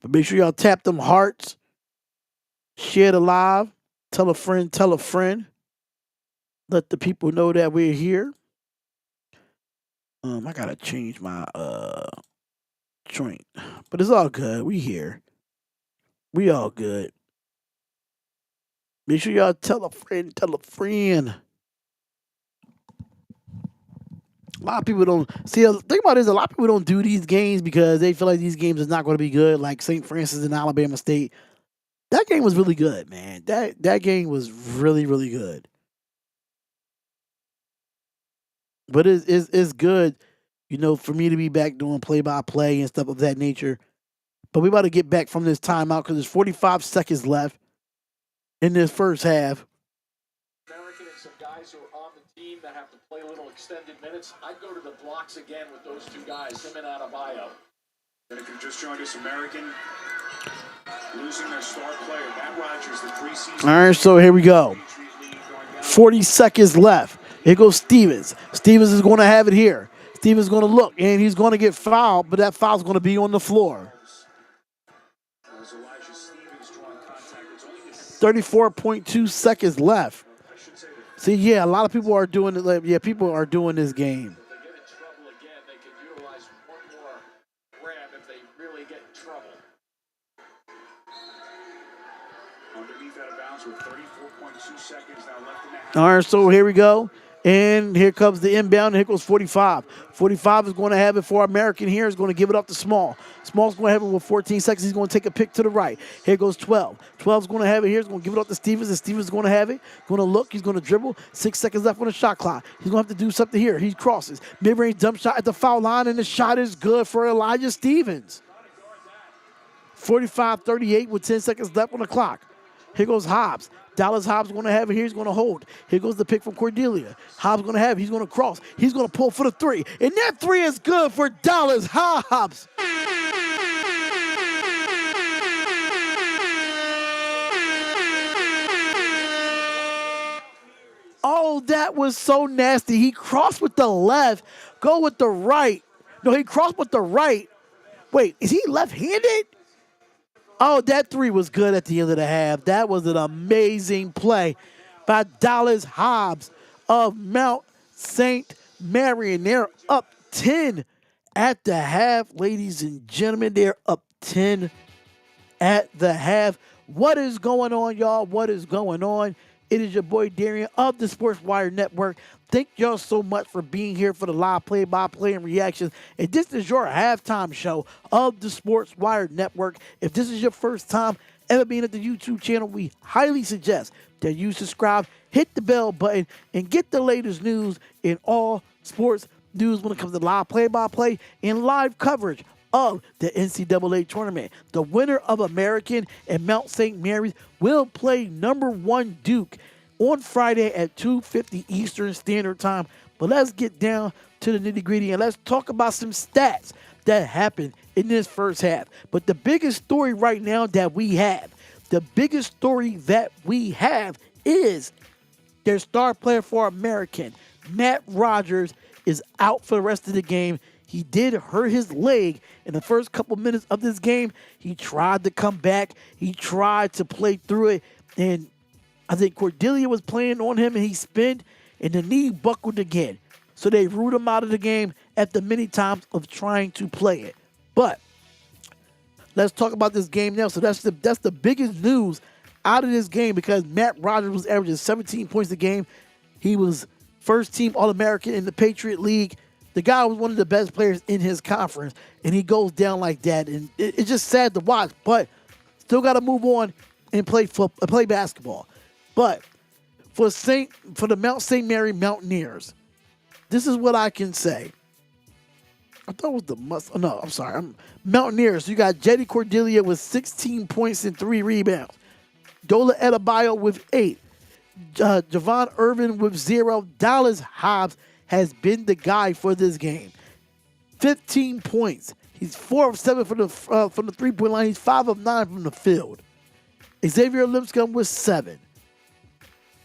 But make sure y'all tap them hearts, share the live, tell a friend, let the people know that we're here. I gotta change my joint, but it's all good. We here. We all good. Make sure y'all tell a friend. A lot of people don't see. Think about this. A lot of people don't do these games because they feel like these games is not going to be good. Like St. Francis and Alabama State. That game was really good, man. That game was really, really good. But it's good, for me to be back doing play by play and stuff of that nature. But we about to get back from this timeout because there's 45 seconds left in this first half. American and some guys who are on the team that have to play a little extended minutes. I'd go to the blocks again with those two guys, him and Adebayo. American just joined us. American losing their star player, Matt Rogers, the preseason. All right, so here we go. 40 seconds left. Here goes Stevens. Stevens is going to have it here. Stevens is going to look, and he's going to get fouled, but that foul's going to be on the floor. 34.2 seconds left. See, yeah, a lot of people are doing it. Yeah, people are doing this game. If they get in trouble again, they can utilize one more grab if they really get in trouble. Underneath out of bounds with 34.2 seconds now left in the half. All right, so here we go. And here comes the inbound. Here goes 45. 45 is going to have it for American here. Is going to give it up to Small. Small's going to have it with 14 seconds. He's going to take a pick to the right. Here goes 12. 12's going to have it here. He's going to give it up to Stevens. And Stevens is going to have it. Going to look. He's going to dribble. 6 seconds left on the shot clock. He's going to have to do something here. He crosses. Mid-range jump shot at the foul line. And the shot is good for Elijah Stevens. 45-38 with 10 seconds left on the clock. Here goes Hobbs. Dallas Hobbs going to have it here. He's going to hold. Here goes the pick from Cordelia. Hobbs going to have it. He's going to cross. He's going to pull for the three. And that three is good for Dallas Hobbs. Oh, that was so nasty. He crossed with the left. Go with the right. No, he crossed with the right. Wait, is he left-handed? Oh, that three was good at the end of the half. That was an amazing play by Dallas Hobbs of Mount St. Mary. And they're up 10 at the half, ladies and gentlemen. They're up 10 at the half. What is going on, y'all? What is going on? It is your boy Darian of the Sports Wire Network. Thank y'all so much for being here for the live play-by-play and reactions. And this is your halftime show of the Sports Wire Network. If this is your first time ever being at the YouTube channel, we highly suggest that you subscribe, hit the bell button, and get the latest news in all sports news when it comes to live play-by-play and live coverage of the NCAA tournament. The winner of American and Mount St. Mary's will play number 1 Duke on Friday at 2:50 Eastern Standard Time. But let's get down to the nitty-gritty and let's talk about some stats that happened in this first half. But the biggest story right now that we have, is their star player for American, Matt Rogers, is out for the rest of the game. He did hurt his leg in the first couple minutes of this game. He tried to come back. He tried to play through it. And I think Cordelia was playing on him and he spinned and the knee buckled again. So they ruled him out of the game after many times of trying to play it. But let's talk about this game now. So that's the biggest news out of this game because Matt Rogers was averaging 17 points a game. He was first team All-American in the Patriot League. The guy was one of the best players in his conference, and he goes down like that. And it's just sad to watch, but still got to move on and play basketball. But for the Mount St. Mary Mountaineers, this is what I can say. I thought it was I'm sorry. Mountaineers, you got Jetty Cordelia with 16 points and 3 rebounds. Dola Adebayo with 8. Javon Irvin with 0. Dallas Hobbs has been the guy for this game. 15 points. He's 4 of 7 from the 3-point line. He's 5 of 9 from the field. Xavier Lipscomb with 7.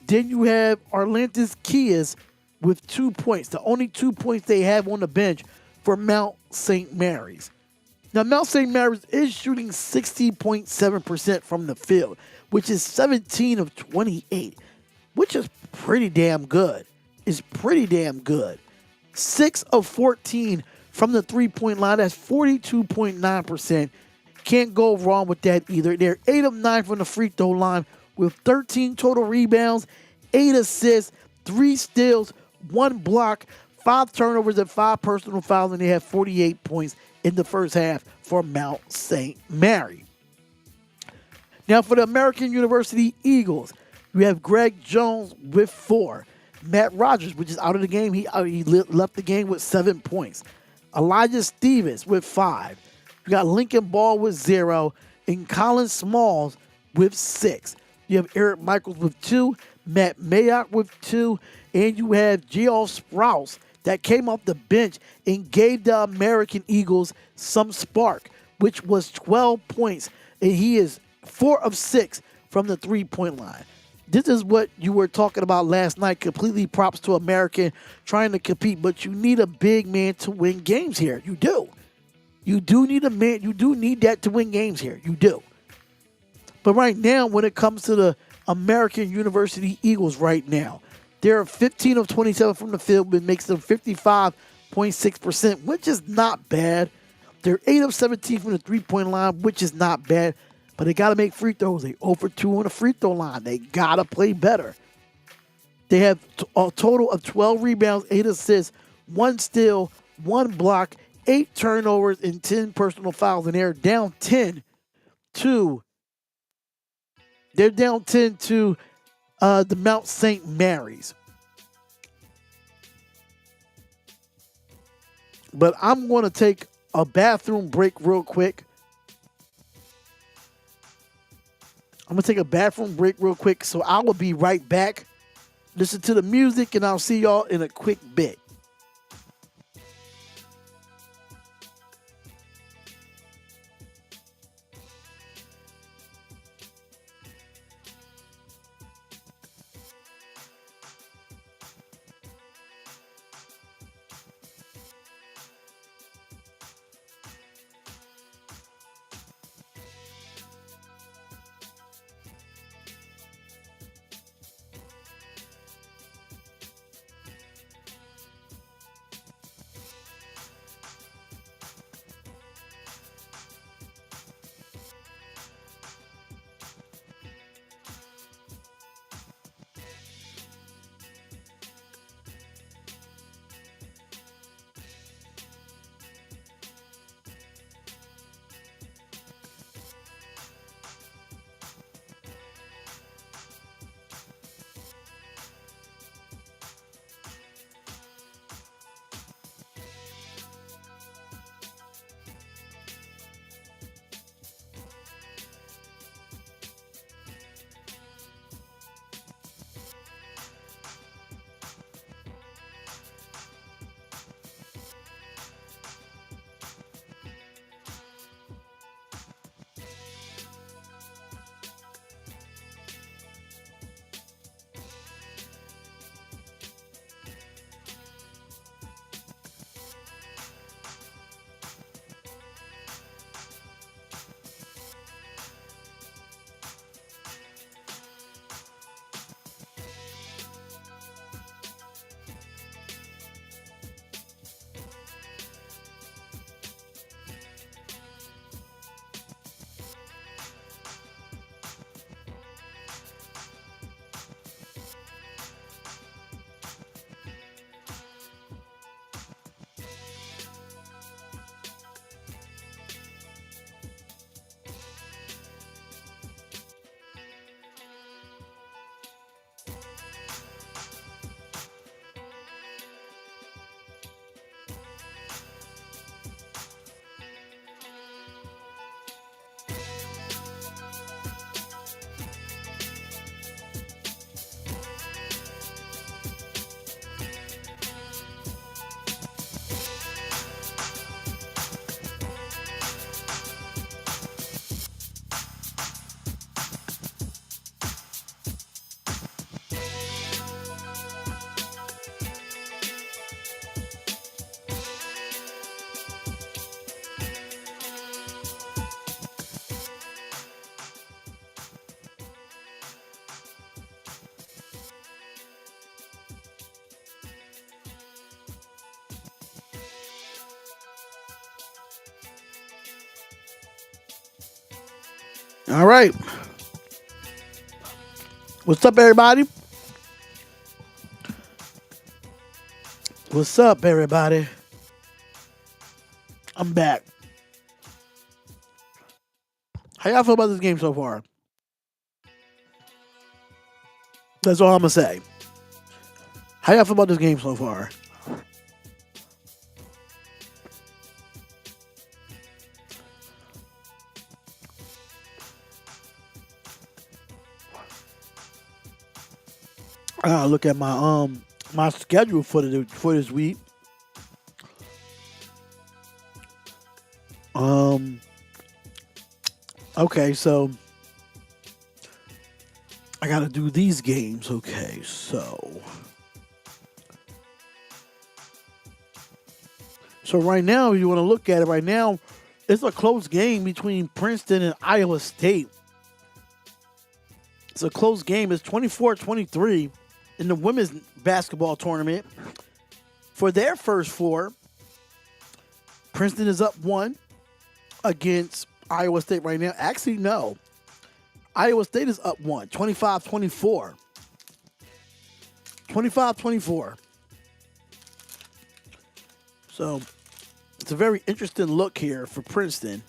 Then you have Arlantis Kias with 2 points. The only 2 points they have on the bench for Mount St. Mary's. Now, Mount St. Mary's is shooting 60.7% from the field, which is 17 of 28, which is pretty damn good. It's pretty damn good. 6 of 14 from the 3-point line. That's 42.9%. Can't go wrong with that either. They're 8 of 9 from the free throw line with 13 total rebounds, 8 assists, 3 steals, 1 block, 5 turnovers, and 5 personal fouls, and they have 48 points in the first half for Mount St. Mary. Now for the American University Eagles, we have Greg Jones with 4. Matt Rogers, which is out of the game, he left the game with 7 points. Elijah Stevens with 5. You got Lincoln Ball with 0, and Colin Smalls with 6. You have Eric Michaels with 2, Matt Mayock with 2, and you have Gio Sprouse that came off the bench and gave the American Eagles some spark, which was 12 points, and he is 4 of 6 from the 3-point line. This is what you were talking about last night. Completely props to American trying to compete, but you need a big man to win games here. You do. You do need a man. You do need that to win games here. You do. But right now, when it comes to the American University Eagles right now, they're 15 of 27 from the field, which makes them 55.6%, which is not bad. They're 8 of 17 from the 3-point line, which is not bad. But they got to make free throws. They 0 for 2 on the free throw line. They got to play better. They have a total of 12 rebounds, 8 assists, 1 steal, 1 block, 8 turnovers, and 10 personal fouls. And they're down 10 to the Mount St. Mary's. But I'm going to take a bathroom break real quick. So I will be right back. Listen to the music, and I'll see y'all in a quick bit. All right. What's up, everybody? What's up, everybody? I'm back. How y'all feel about this game so far? That's all I'm gonna say. How y'all feel about this game so far? I gotta look at my schedule for this week. Um. Okay, so I gotta do these games. Okay, so right now, if you want to look at it right now, it's a close game between Princeton and Iowa State. It's a close game. It's 24-23 in the women's basketball tournament. For their first four, Princeton is up one against Iowa State right now. Actually, no. Iowa State is up one, 25-24. 25-24. So it's a very interesting look here for Princeton.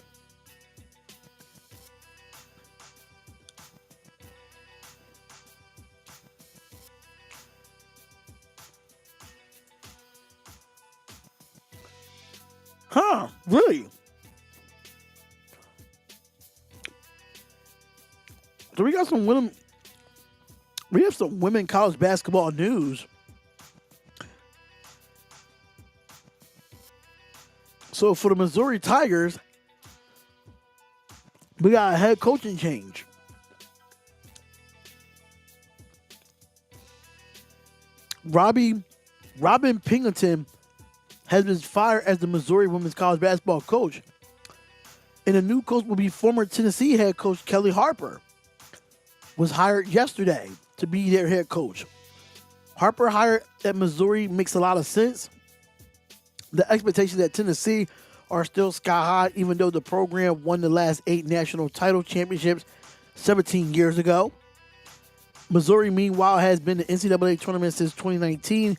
Huh, really? So we got some women. We have some women college basketball news. So for the Missouri Tigers, we got a head coaching change. Robin Pingleton has been fired as the Missouri women's college basketball coach. And the new coach will be former Tennessee head coach Kelly Harper. Was hired yesterday to be their head coach. Harper hired at Missouri makes a lot of sense. The expectations at Tennessee are still sky high, even though the program won the last 8 national title championships 17 years ago. Missouri, meanwhile, has been in the NCAA tournament since 2019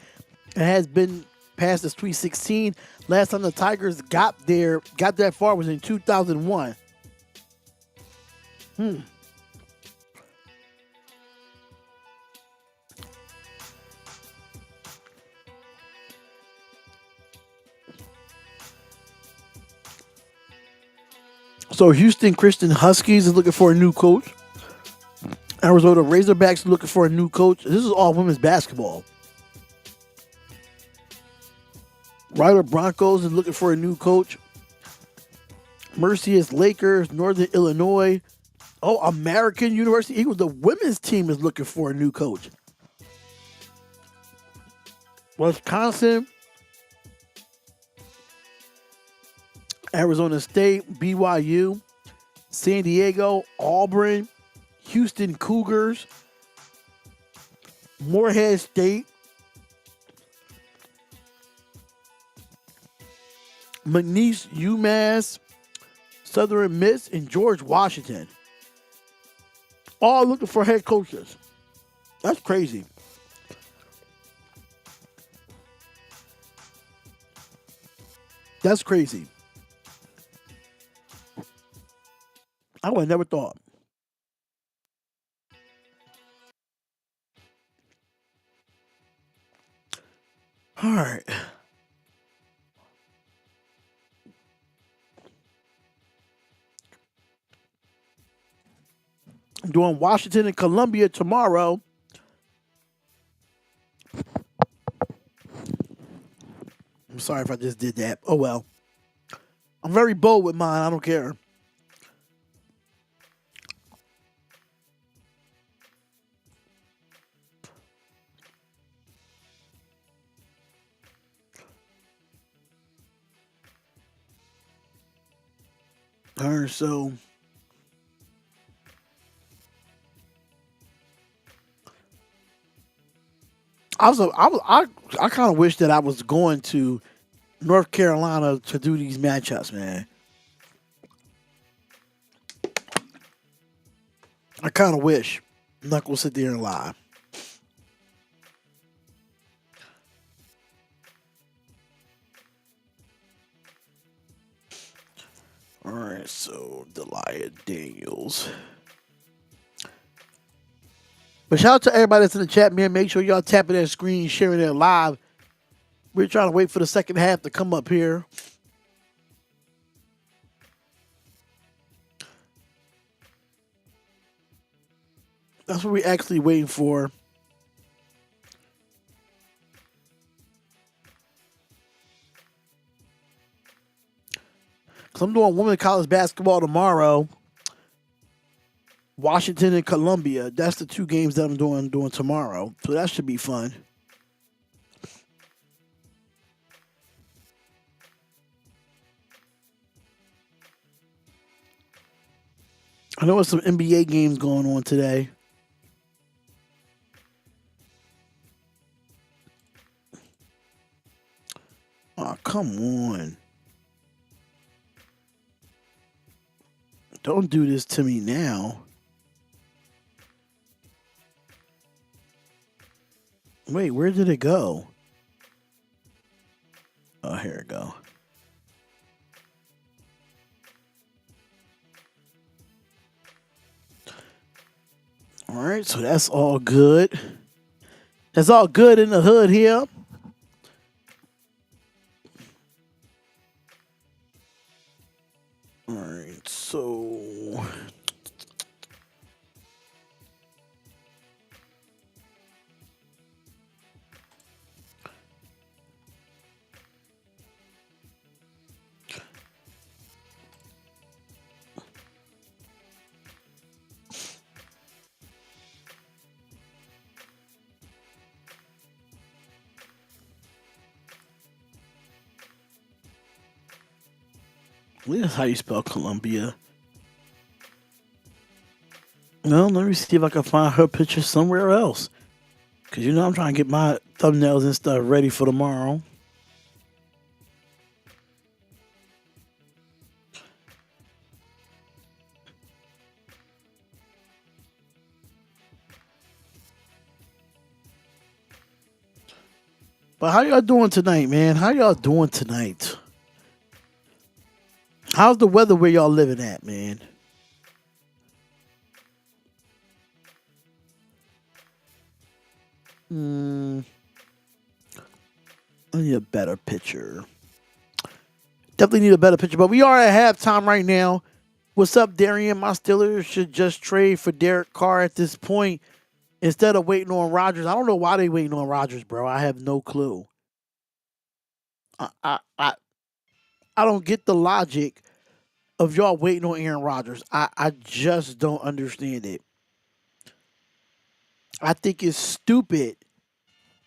and has been past the Sweet 16. Last time the Tigers got that far was in 2001. So Houston Christian Huskies is looking for a new coach. Arizona Razorbacks is looking for a new coach. This is all women's basketball. Ryder Broncos is looking for a new coach. Mercy's Lakers, Northern Illinois. Oh, American University Eagles. The women's team is looking for a new coach. Wisconsin, Arizona State, BYU, San Diego, Auburn, Houston Cougars, Morehead State, McNeese, UMass, Southern Miss, and George Washington. All looking for head coaches. That's crazy. That's crazy. I would have never thought. All right. I'm doing Washington and Columbia tomorrow. I'm sorry if I just did that. Oh well. I'm very bold with mine. I don't care. All right, so I kind of wish that I was going to North Carolina to do these matchups, man. I kind of wish. I'm not gonna sit there and lie. All right, so Delia Daniels. But shout out to everybody that's in the chat, man. Make sure y'all tapping that screen, sharing it live. We're trying to wait for the second half to come up here. That's what we're actually waiting for. Because I'm doing women's college basketball tomorrow. Washington and Columbia. That's the two games that I'm doing tomorrow. So that should be fun. I know there's some NBA games going on today. Oh, come on. Don't do this to me now. Wait, where did it go? Oh, here it go. All right, so that's all good. That's all good in the hood here. All right, so that's how you spell Columbia. Well, let me see if I can find her picture somewhere else. Because you know I'm trying to get my thumbnails and stuff ready for tomorrow. But how y'all doing tonight, man? How y'all doing tonight? How's the weather where y'all living at, man? I need a better picture. Definitely need a better picture. But we are at halftime right now. What's up, Darian? My Steelers should just trade for Derek Carr at this point instead of waiting on Rodgers. I don't know why they waiting on Rodgers, bro. I have no clue. I don't get the logic of y'all waiting on Aaron Rodgers. I just don't understand it. I think it's stupid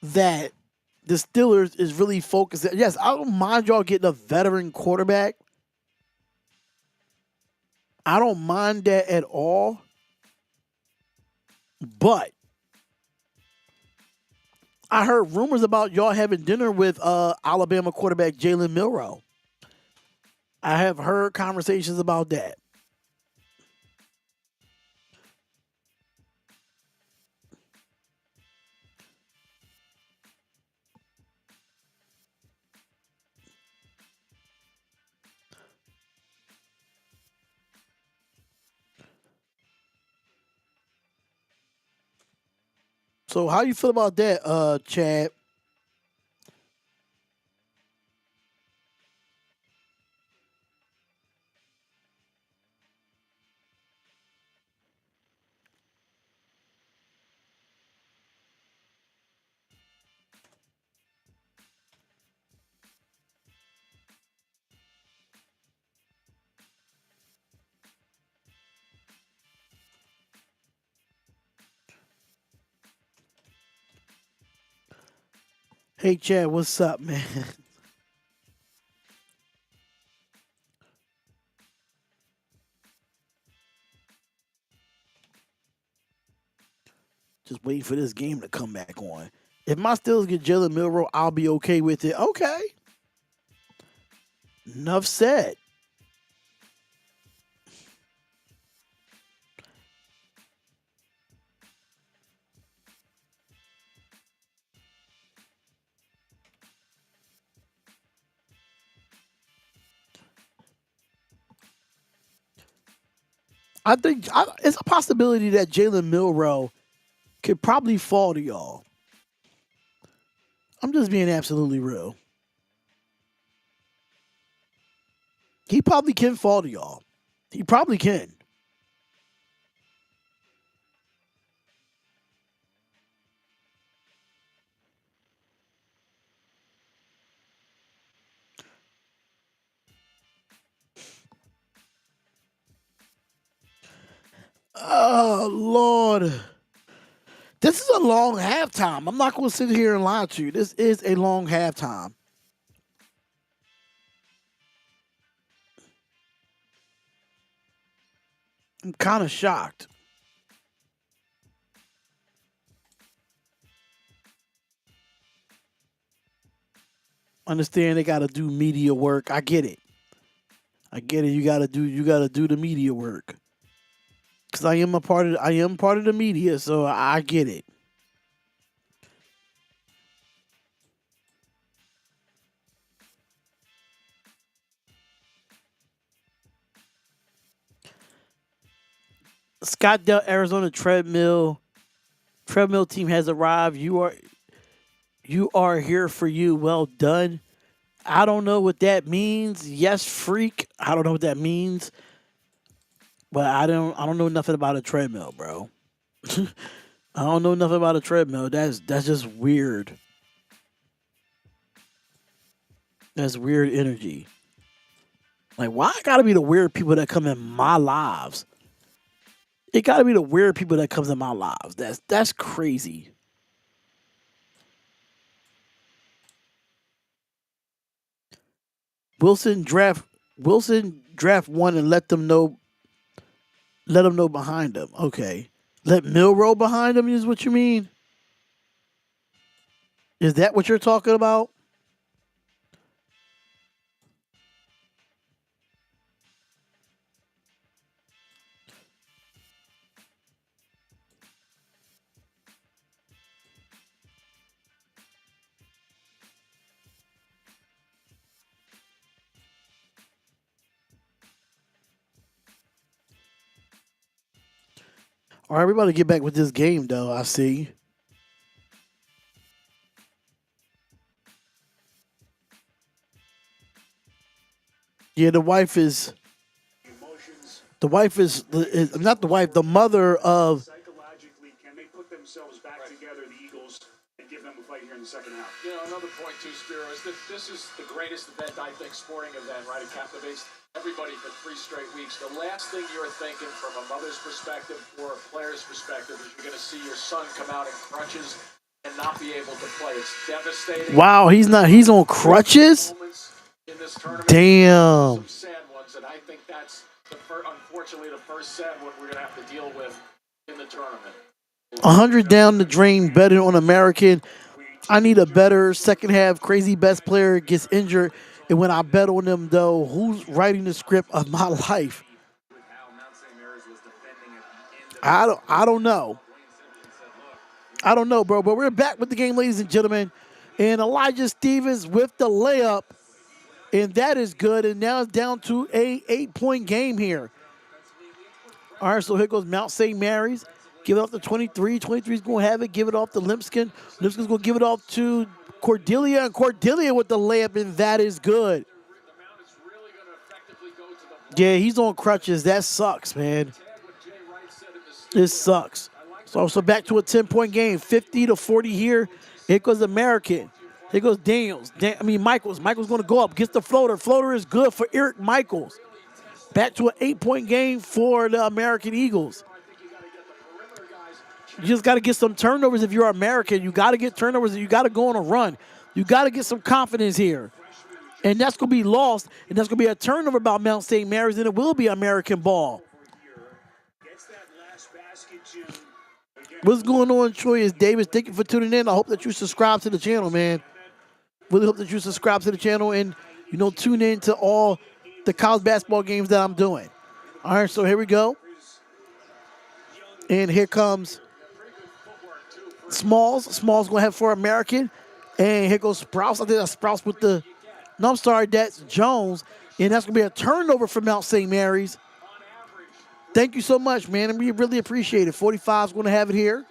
that the Steelers is really focused. Yes, I don't mind y'all getting a veteran quarterback. I don't mind that at all. But I heard rumors about y'all having dinner with Alabama quarterback Jalen Milroe. I have heard conversations about that. So how you feel about that, Chad? Hey, Chad, what's up, man? Just waiting for this game to come back on. If my Steelers get Jalen Milroe, I'll be okay with it. Okay. Enough said. I think it's a possibility that Jalen Milroe could probably fall to y'all. I'm just being absolutely real. He probably can fall to y'all. He probably can. Oh Lord. This is a long halftime. I'm not going to sit here and lie to you. This is a long halftime. I'm kind of shocked. Understand they got to do media work. I get it. I get it. You got to do the media work. Cuz I am part of the media, so I get it. Scottsdale, Arizona treadmill team has arrived. You are here for you. Well done. I don't know what that means. Yes, freak. I don't know what that means. But I don't know nothing about a treadmill, bro. I don't know nothing about a treadmill. That's just weird. That's weird energy. Like, why it gotta be the weird people that come in my lives? It gotta be the weird people that comes in my lives. That's crazy. Wilson draft Wilson draft one and let them know behind them. Okay. Let Milrow behind them is what you mean? Is that what you're talking about? All right, we about to get back with this game though, I see. Yeah, the wife is not the wife, the mother of. Psychologically, can they put themselves back together, the Eagles, and give them a fight here in the second half? Another point too, Spiro, is that this is the greatest event, I think, sporting event, right? It captivates everybody for 3 straight weeks. The last thing you're thinking from a mother's perspective or a player's perspective is you're going to see your son come out in crutches and not be able to play. It's devastating. Wow, he's on crutches? Moments in this tournament. Damn. Some sad ones, and I think that's unfortunately the first sad one we're going to have to deal with in the tournament. 100 down the drain, betting on American. I need a better second half. Crazy best player gets injured. And when I bet on them, though, who's writing the script of my life? I don't know. I don't know, bro. But we're back with the game, ladies and gentlemen. And Elijah Stevens with the layup. And that is good. And now it's down to a 8-point game here. All right, so here goes Mount St. Mary's. Give it off to 23. 23 is going to have it. Give it off to Limpskin. Limpskin's going to give it off to Cordelia. And Cordelia with the layup, and that is good. Yeah, he's on crutches. That sucks, man. It sucks. So back to a 10-point game. 50-40 here. Here goes American. Here goes Daniels. Michaels. Michaels going to go up. Gets the floater. Floater is good for Eric Michaels. Back to an 8-point game for the American Eagles. You just got to get some turnovers if you're American. You got to get turnovers and you got to go on a run. You got to get some confidence here. And that's going to be lost. And that's going to be a turnover about Mount St. Mary's, and it will be American ball. What's going on, Troy? Is Davis. Thank you for tuning in. I hope that you subscribe to the channel, man. Really hope that you subscribe to the channel and, tune in to all the college basketball games that I'm doing. All right, so here we go. And here comes Smalls. Smalls going to have for American. And here goes Sprouse. I think that's Sprouse with the... No, I'm sorry, that's Jones. And that's going to be a turnover for Mount St. Mary's. Thank you so much, man, and we really appreciate it. 45 is going to have it here.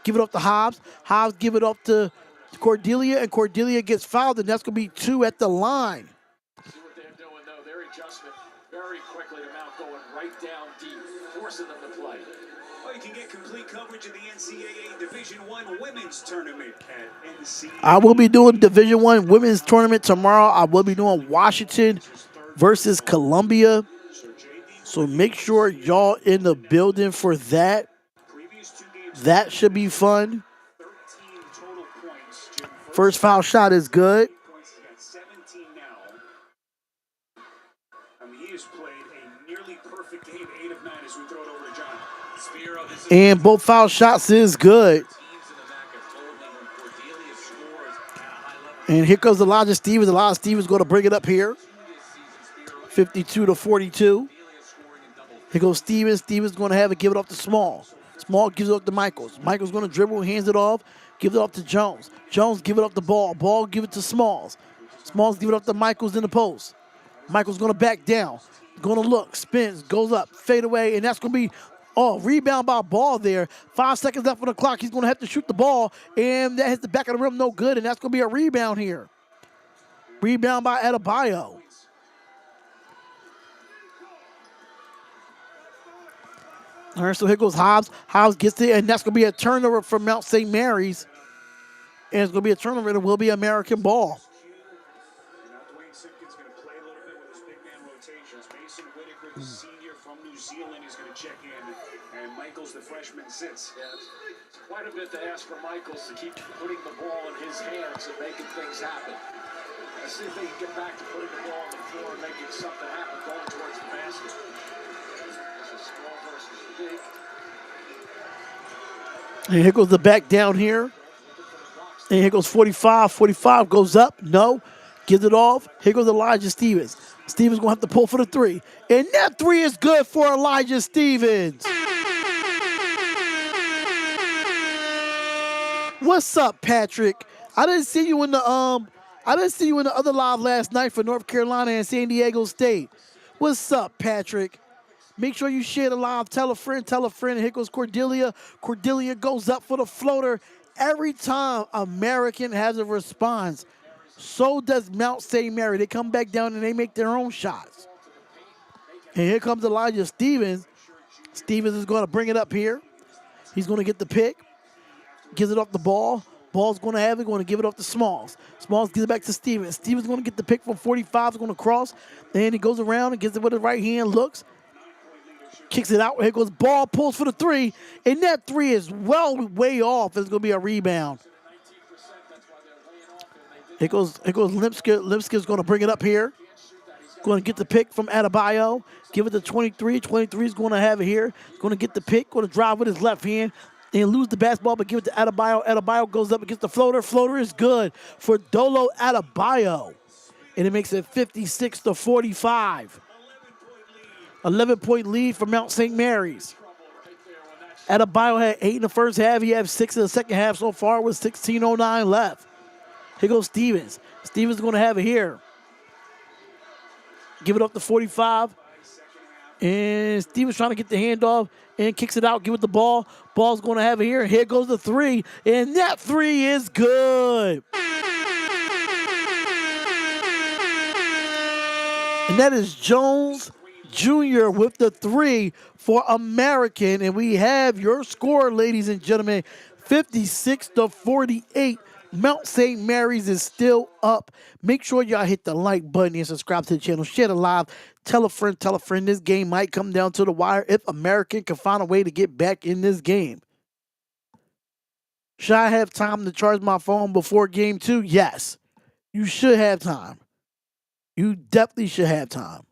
Give it up to Hobbs. Hobbs give it up to Cordelia, and Cordelia gets fouled, and that's going to be 2 at the line. See what they're doing, though. Their adjustment very quickly to Mount going right down deep, forcing them to play. Well, you can get complete coverage of the NCAA Division I Women's Tournament at NCAA. I will be doing Division I Women's Tournament tomorrow. I will be doing Washington versus Columbia. So make sure y'all in the building for that. That should be fun. First foul shot is good. He has played a nearly perfect game, 8 of 9 as we throw it over to John. And both foul shots is good. And here comes Elijah Stevens. Elijah Stevens going to bring it up here. 52-42. Here goes Stevens. Stevens going to have it, give it off to Small. Small gives it up to Michaels. Michaels going to dribble, hands it off, give it up to Jones. Jones give it up to Ball. Ball give it to Smalls. Smalls give it up to Michaels in the post. Michaels going to back down. Going to look, spins, goes up, fade away, and that's going to be, rebound by Ball there. 5 seconds left on the clock. He's going to have to shoot the ball, and that hits the back of the rim, no good, and that's going to be a rebound here. Rebound by Adebayo. All right, so here goes Hobbs. Hobbs gets it, and that's going to be a turnover from Mount St. Mary's. And it's going to be a turnover, and it will be American ball. Now Dwayne Simpkins going to play a little bit with his big man rotations. Mason Whitaker, the senior from New Zealand, is going to check in. And Michaels, the freshman, sits. Yeah, it's quite a bit to ask for Michaels to keep putting the ball in his hands and making things happen. Let's see if they can get back to putting the ball on the floor and making something happen, going towards the basket. This is small versus big. And here goes the back down here. And here goes 45. 45 goes up. No. Gives it off. Here goes Elijah Stevens. Stevens going to have to pull for the 3. And that 3 is good for Elijah Stevens. What's up, Patrick? I didn't see you in the other live last night for North Carolina and San Diego State. What's up, Patrick? Make sure you share the live. Tell a friend. And here goes Cordelia. Cordelia goes up for the floater. Every time American has a response, so does Mount St. Mary. They come back down and they make their own shots. And here comes Elijah Stevens. Stevens is going to bring it up here. He's going to get the pick. Gives it off the ball. Ball's going to have it. Going to give it off to Smalls. Smalls gives it back to Stevens. Stevens going to get the pick from 45. Is going to cross. Then he goes around and gets it with his right hand. Looks. Kicks it out. Here goes Ball. Pulls for the 3. And that 3 is way off. It's going to be a rebound. Here goes Lipska. Lipska's going to bring it up here. Going to get the pick from Adebayo. Give it to 23. 23 is going to have it here. Going to get the pick. Going to drive with his left hand. And lose the basketball, but give it to Adebayo. Adebayo goes up against the floater. Floater is good for Dolo Adebayo. And it makes it 56-45. 11-point lead for Mount St. Mary's. Adebayo had 8 in the first half. He had 6 in the second half so far with 16:09 left. Here goes Stevens. Stevens is going to have it here. Give it up to 45. And Stevens trying to get the handoff and kicks it out. Give it the ball. Ball's going to have it here. And here goes the 3. And that 3 is good. And that is Jones Jr. with the 3 for American. And we have your score, ladies and gentlemen, 56-48. Mount St. Mary's is still up. Make sure y'all hit the like button and subscribe to the channel. Share the live. Tell a friend. This game might come down to the wire if American can find a way to get back in this game. Should I have time to charge my phone before game 2? Yes. You should have time. You definitely should have time.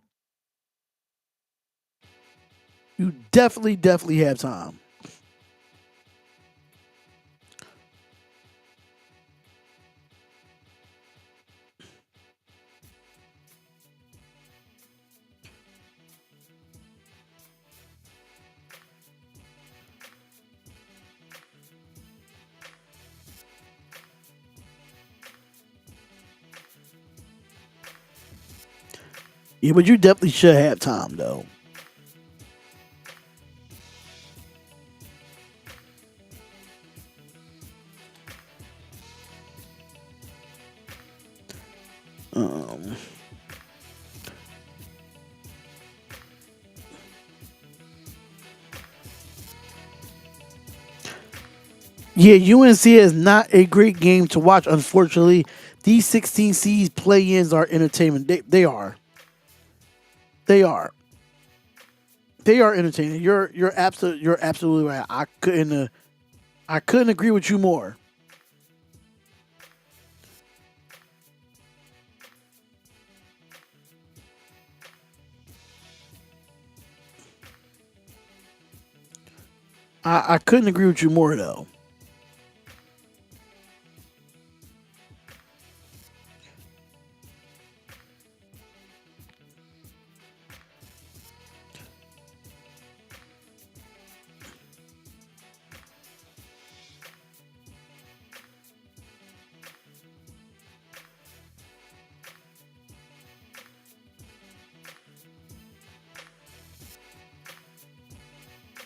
You definitely have time. Yeah, but you definitely should have time, though. Yeah, UNC is not a great game to watch. Unfortunately, these 16 seeds play-ins are entertainment. They are. They are. They are entertaining. You're absolutely right. I couldn't agree with you more. I couldn't agree with you more though.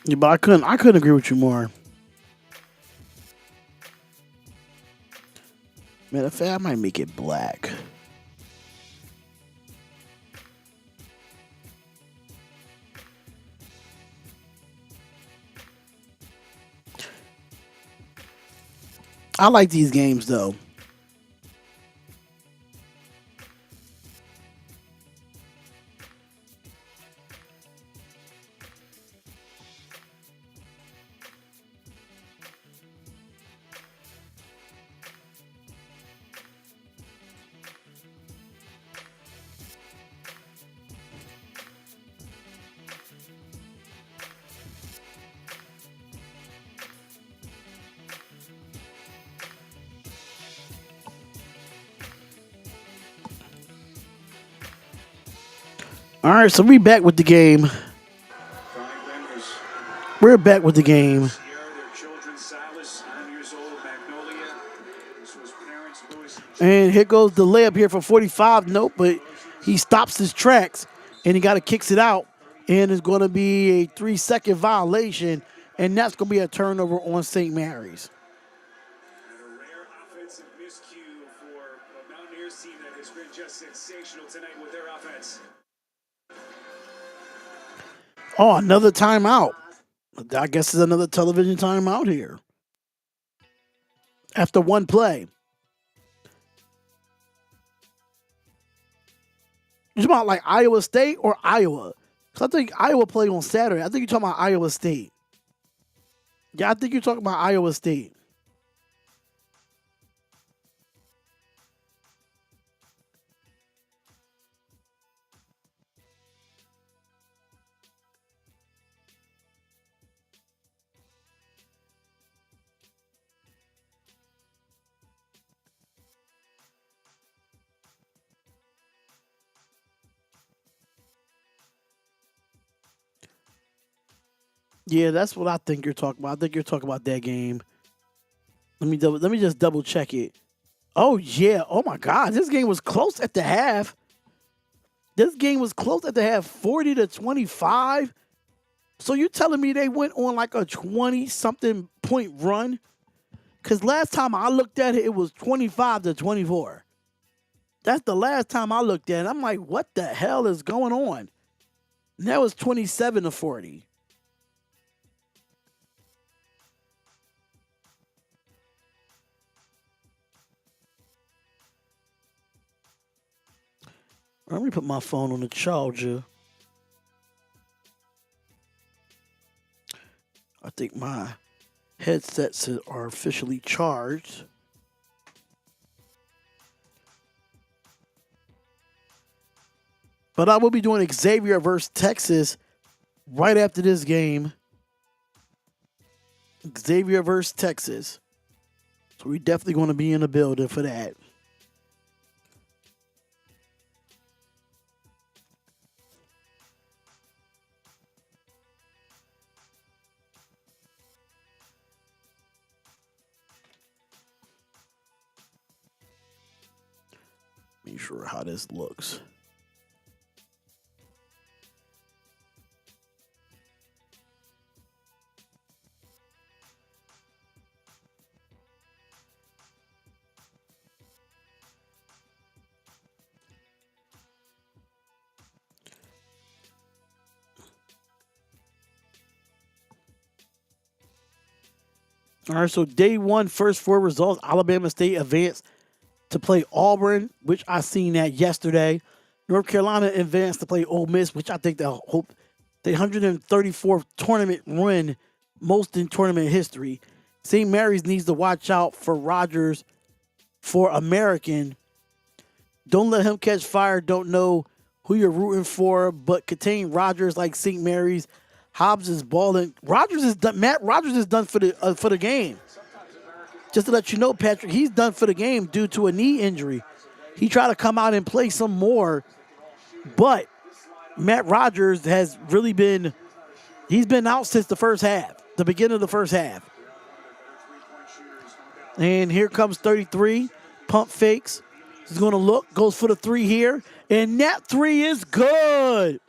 Yeah, but I couldn't agree with you more. Matter of fact, I might make it black. I like these games though. All right, so we back with the game. Franklin was We're back with the game. Sierra, their children, Silas, 9 years old, Magnolia. This was parents, Louis and And here goes the layup here for 45. Nope, but he stops his tracks and he got to kicks it out. And it's going to be a 3-second violation. And that's going to be a turnover on St. Mary's. And a rare offensive miscue for a Mountaineers team that has been just sensational tonight with their offense. Oh, another timeout. I guess it's another television timeout here. After one play. You talking about like Iowa State or Iowa? Because I think Iowa played on Saturday. I think you're talking about Iowa State. Yeah, I think you're talking about Iowa State. Yeah, that's what I think you're talking about. I think you're talking about that game. Let me just double check it. Oh yeah. Oh my God. This game was close at the half. This game was close at the half, 40-25. So you telling me they went on like a 20-something point run? Because last time I looked at it, it was 25-24. That's the last time I looked at it. I'm like, what the hell is going on? And that was 27-40. Let me put my phone on the charger. I think my headsets are officially charged. But I will be doing Xavier versus Texas right after this game. Xavier versus Texas. So we're definitely going to be in the building for that. Make sure how this looks. All right, so day one, first four results. Alabama State advanced to play Auburn, which I seen that yesterday. North Carolina advanced to play Ole Miss, which I think the 134th tournament win, most in tournament history. St. Mary's needs to watch out for Rogers for American. Don't let him catch fire. Don't know who you're rooting for, but contain Rogers like St. Mary's. Hobbs is balling. Rogers is done. Matt Rogers is done for the game. Just to let you know, Patrick, he's done for the game due to a knee injury. He tried to come out and play some more, but Matt Rogers has really been, he's been out since the first half, the beginning of the first half. And here comes 33, pump fakes. He's going to look, goes for the three here, and that three is good.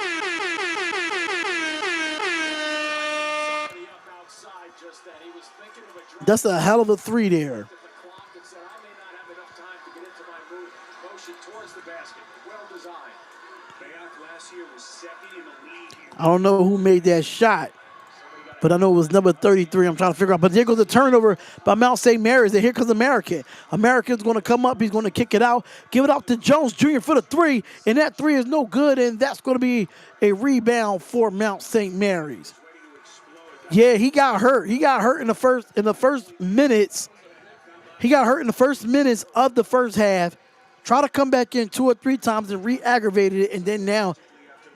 That's a hell of a three there. I don't know who made that shot, but I know it was number 33. I'm trying to figure out. But there goes the turnover by Mount St. Mary's. And here comes American. American's going to come up. He's going to kick it out. Give it out to Jones Jr. for the three. And that three is no good. And that's going to be a rebound for Mount St. Mary's. Yeah, he got hurt. He got hurt in the first minutes. He got hurt in the first minutes of the first half. Try to come back in 2 or 3 times and re-aggravated it. And then now,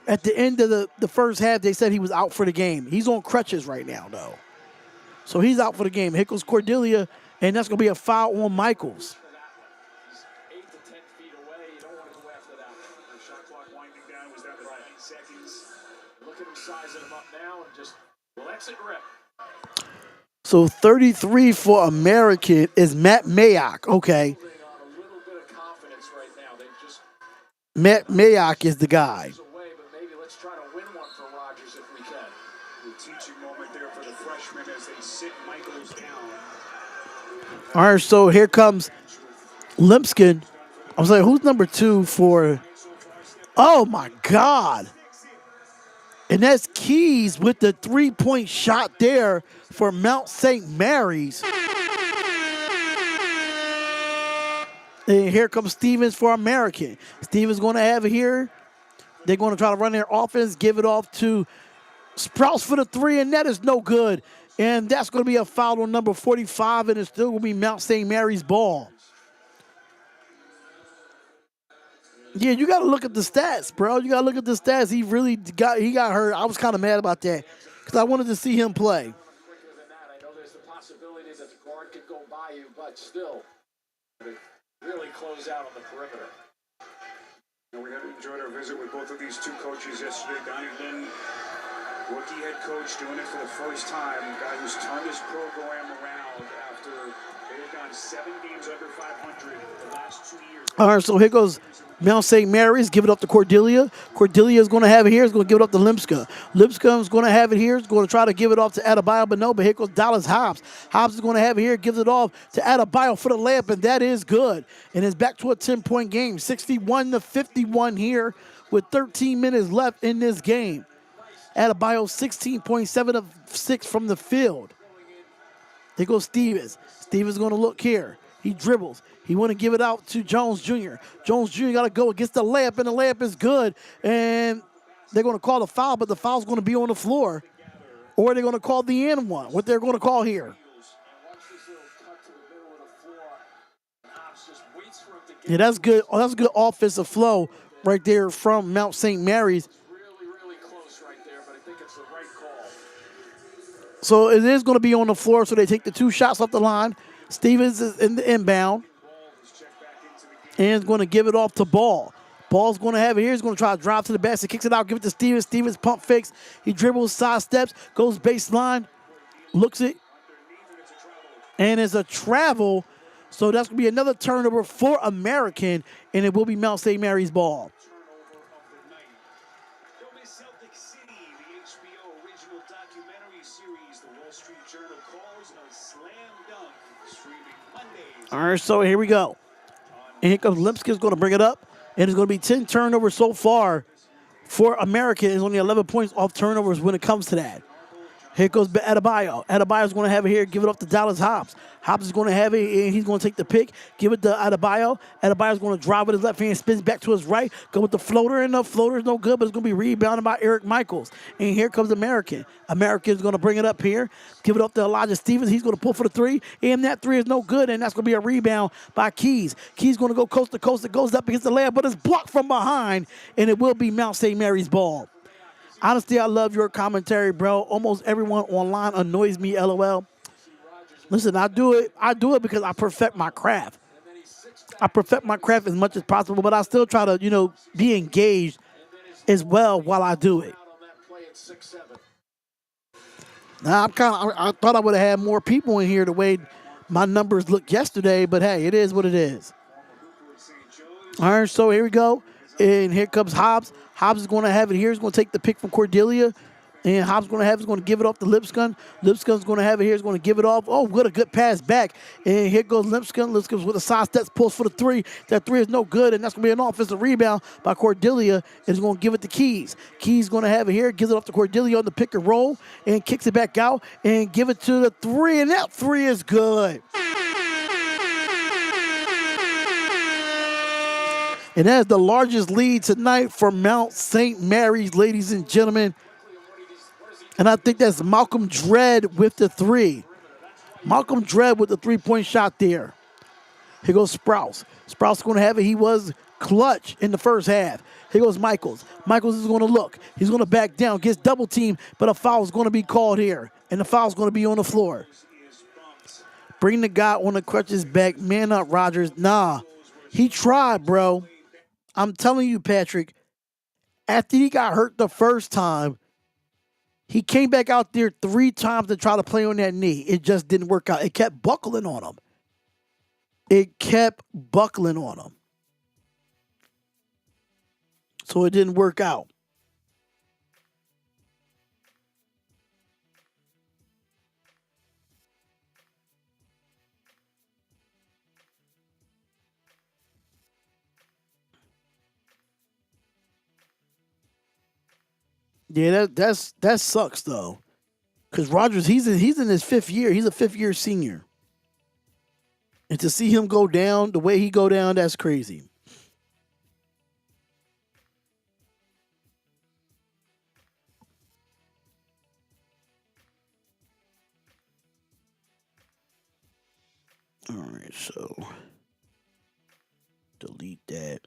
at the end of the first half, they said he was out for the game. He's on crutches right now, though. So he's out for the game. Here goes Cordelia, and that's going to be a foul on Michaels. 8 to 10 feet away. You don't want to go after that. The shot clock winding down was down to 9 seconds. Look at him sizing him up now and just lets it rip. So 33 for American is Matt Mayock. Okay. A little bit of confidence right now. They just Matt Mayock is the guy. away, but maybe let's try to win one for Rogers if we can. The teaching moment there for the freshmen as they sit Michaels down. All right, so here comes Limpskin. I was like, who's number 2 for? Oh, my God. And that's Keys with the 3-point shot there for Mount St. Mary's. And here comes Stevens for American. Stevens going to have it here. They're going to try to run their offense, give it off to Sprouse for the three, and that is no good. And that's going to be a foul on number 45, and it's still going to be Mount St. Mary's ball. Yeah, you got to look at the stats, bro. You got to look at the stats. He got hurt. I was kind of mad about that because I wanted to see him play. Quicker than that, I know there's the possibility that the guard could go by you, but still, really close out on the perimeter. And we had enjoyed our visit with both of these two coaches yesterday. Donnie Lynn, rookie head coach, doing it for the first time. Guy who's turned his program around after they had gone 7 games under 500 the last 2 years. All right, so here goes Mount St. Mary's. Give it up to Cordelia. Cordelia is going to have it here. He's going to give it up to Lipscomb. Lipscomb is going to have it here. He's going to try to give it off to Adebayo, but no. But here goes Dallas Hobbs. Hobbs is going to have it here. Gives it off to Adebayo for the layup, and that is good. And it's back to a 10-point game. 61-51 here with 13 minutes left in this game. Adebayo 16.7 of 6 from the field. Here goes Stevens. Stevens going to look here. He dribbles. He want to give it out to Jones Jr. Jones Jr. got to go against the layup, and the layup is good. And they're going to call the foul, but the foul's going to be on the floor. Or they're going to call the end one, what they're going to call here. Yeah, that's good. Oh, that's good offensive flow right there from Mount St. Mary's. Really close right there, but I think it's the right call. So it is going to be on the floor, so they take the 2 shots off the line. Stevens is in the inbound. And is going to give it off to Ball. Ball's going to have it here. He's going to try to drive to the basket, kicks it out, give it to Stevens. Stevens pump fakes. He dribbles, side steps, goes baseline, looks it, and it's a travel. So that's going to be another turnover for American, and it will be Mount St. Mary's ball. All right, so here we go. And here comes Limpskin's going to bring it up. And it's going to be 10 turnovers so far for American. It's only 11 points off turnovers when it comes to that. Here goes Adebayo. Adebayo's going to have it here, give it off to Dallas Hobbs. Hobbs is going to have it, and he's going to take the pick, give it to Adebayo. Adebayo's going to drive with his left hand, spins back to his right, go with the floater, and the floater is no good, but it's going to be rebounded by Eric Michaels. And here comes American. American's going to bring it up here, give it up to Elijah Stevens. He's going to pull for the three, and that three is no good, and that's going to be a rebound by Keys. Keys going to go coast to coast. It goes up against the layup, but it's blocked from behind, and it will be Mount St. Mary's ball. Honestly, I love your commentary, bro. Almost everyone online annoys me, LOL. Listen, I do it because I perfect my craft. I perfect my craft as much as possible, but I still try to, be engaged as well while I do it. Now, I thought I would have had more people in here the way my numbers looked yesterday, but hey, it is what it is. All right, so here we go. And here comes Hobbs. Hobbs is going to have it here. He's going to take the pick from Cordelia. And Hobbs is going to give it off to Lipscomb. Lipscomb's going to have it here. He's going to give it off. Oh, what a good pass back. And here goes Lipscomb. Lipscomb's with a side step, pulls for the three. That three is no good, and that's going to be an offensive rebound by Cordelia. And he's going to give it to Keys. Keys going to have it here. Gives it off to Cordelia on the pick and roll. And kicks it back out. And give it to the three. And that three is good. And that is the largest lead tonight for Mount St. Mary's, ladies and gentlemen. And I think that's Malcolm Dredd with the three. Malcolm Dredd with the three-point shot there. Here goes Sprouse. Sprouse is going to have it. He was clutch in the first half. Here goes Michaels. Michaels is going to look. He's going to back down, gets double teamed, but a foul is going to be called here. And the foul is going to be on the floor. Bring the guy on the crutches back. Man up, Rogers. Nah. He tried, bro. I'm telling you, Patrick, after he got hurt the first time, he came back out there 3 times to try to play on that knee. It just didn't work out. It kept buckling on him. So it didn't work out. Yeah, that sucks though, because Rogers he's in his 5th year. He's a 5th-year senior, and to see him go down the way he go down, that's crazy. All right, so delete that.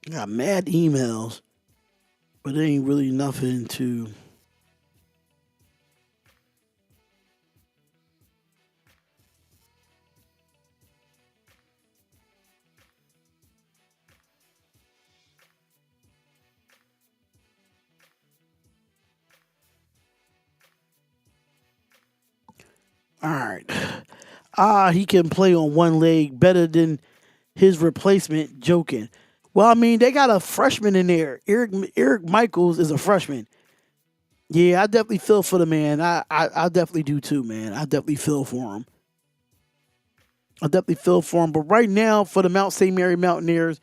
Got mad emails, but it ain't really nothing to. All right. He can play on one leg better than his replacement. Joking. Well, I mean, they got a freshman in there. Eric Michaels is a freshman. Yeah, I definitely feel for the man. I definitely do too, man. I definitely feel for him. But right now, for the Mount St. Mary Mountaineers,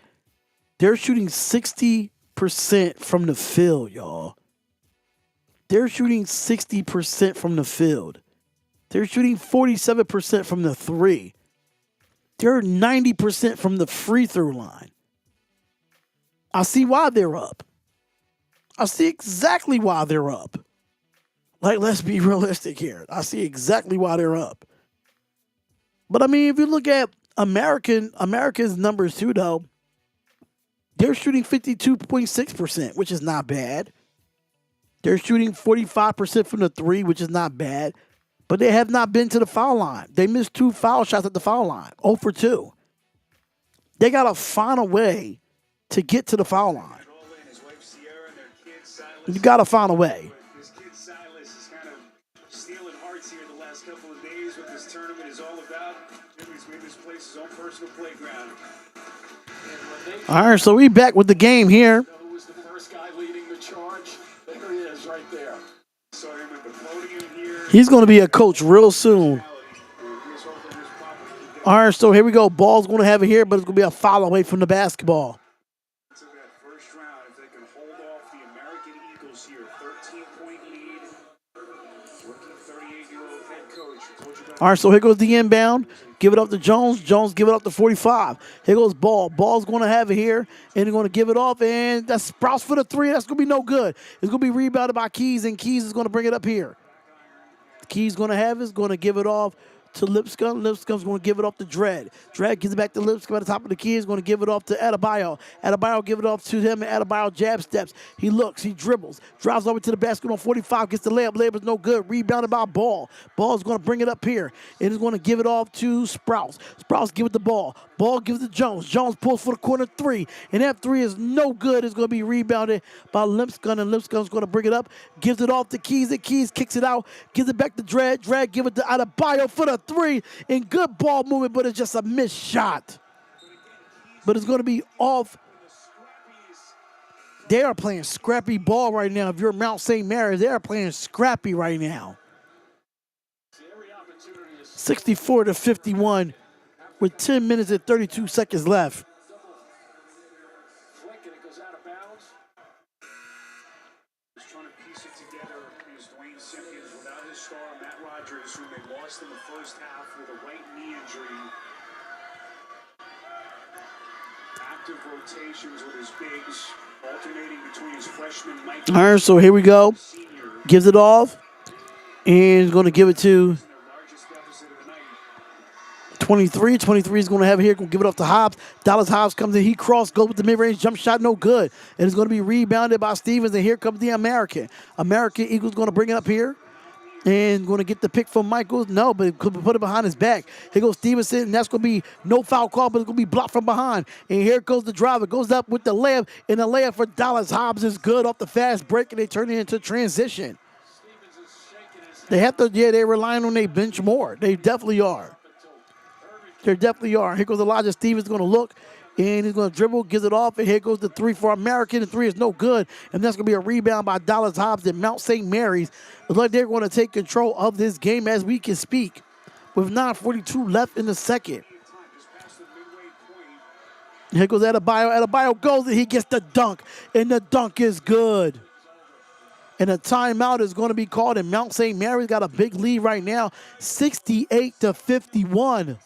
they're shooting 60% from the field, y'all. They're shooting 60% from the field. They're shooting 47% from the three. They're 90% from the free throw line. I see why they're up. I see exactly why they're up. Like, let's be realistic here. I see exactly why they're up. But I mean, if you look at America's numbers too, though, they're shooting 52.6%, which is not bad. They're shooting 45% from the three, which is not bad. But they have not been to the foul line. They missed 2 foul shots at the foul line. 0 for 2. They got to find a way to get to the foul line. You got to find a way. His kid Silas is kind of stealing hearts here the last couple of days. What this tournament is all about. Jimmy's made this place his own personal playground. All right, so we back with the game here. Who was the first guy leading the charge? There he is, right there. Saw him at the podium here. He's going to be a coach real soon. He's hoping this probably All right, so here we go. Ball's going to have it here, but it's going to be a foul away from the basketball. to that first round. If they can hold off the American Eagles here, 13-point lead. Rookie 38-year-old head coach. I told you about All right, so here goes the inbound. Give it up to Jones. Jones give it up to 45. Here goes Ball. Ball's going to have it here, and they're going to give it off, and that's Sprouse for the three. That's going to be no good. It's going to be rebounded by Keys, and Keys is going to bring it up here. Keys going to have it. Is going to give it off to Lipscomb. Lipscomb's going to give it off to Dredd. Dredd gives it back to Lipscomb at the top of the key. He's going to give it off to Adebayo. Adebayo give it off to him, and Adebayo jab steps. He looks, he dribbles, drives over to the basket on 45, gets the layup. Layup is no good. Rebounded by Ball. Ball's going to bring it up here. It is going to give it off to Sprouse. Sprouse give it the Ball. Ball gives it to Jones. Jones pulls for the corner three, and that three is no good. It's going to be rebounded by Lipscomb, and Lipscomb's going to bring it up. Gives it off to Keys, and Keys kicks it out. Gives it back to Dredd. Dredd give it to Adebayo for the three, and good ball movement, but it's just a missed shot. But it's going to be off. They are playing scrappy ball right now. If you're Mount St. Mary's, they are playing scrappy right now. 64-51 with 10 minutes and 32 seconds left. Flick, and it goes out of bounds. Just trying to piece it together is Dwayne Simpkins without his star, Matt Rogers, whom they lost in the first half with a right knee injury. Active rotations with his bigs, alternating between his freshman Mike. All right, so here we go. Senior, Gives it off, and is going to give it to their largest deficit of the night. 23. 23 is going to have it here. Going to give it off to Hobbs. Dallas Hobbs comes in. He crossed, goes with the mid-range jump shot. No good. And it's going to be rebounded by Stevens. And here comes the American. American Eagles going to bring it up here. And going to get the pick from Michaels. No, but could put it behind his back. Here goes Stevenson. And that's going to be no foul call, but it's going to be blocked from behind. And here goes the driver. Goes up with the layup. And the layup for Dallas Hobbs is good off the fast break. And they turn it into transition. They have to, yeah, they're relying on their bench more. They definitely are. There definitely are. Here goes Elijah Stevens going to look, and he's going to dribble, gives it off, and here goes the three for American. The three is no good, and that's going to be a rebound by Dallas Hobbs at Mount St. Mary's. Looks like they're going to take control of this game as we can speak with 9:42 left in the second. Here goes Adebayo. Adebayo goes, and he gets the dunk, and the dunk is good. And a timeout is going to be called, and Mount St. Mary's got a big lead right now, 68-51.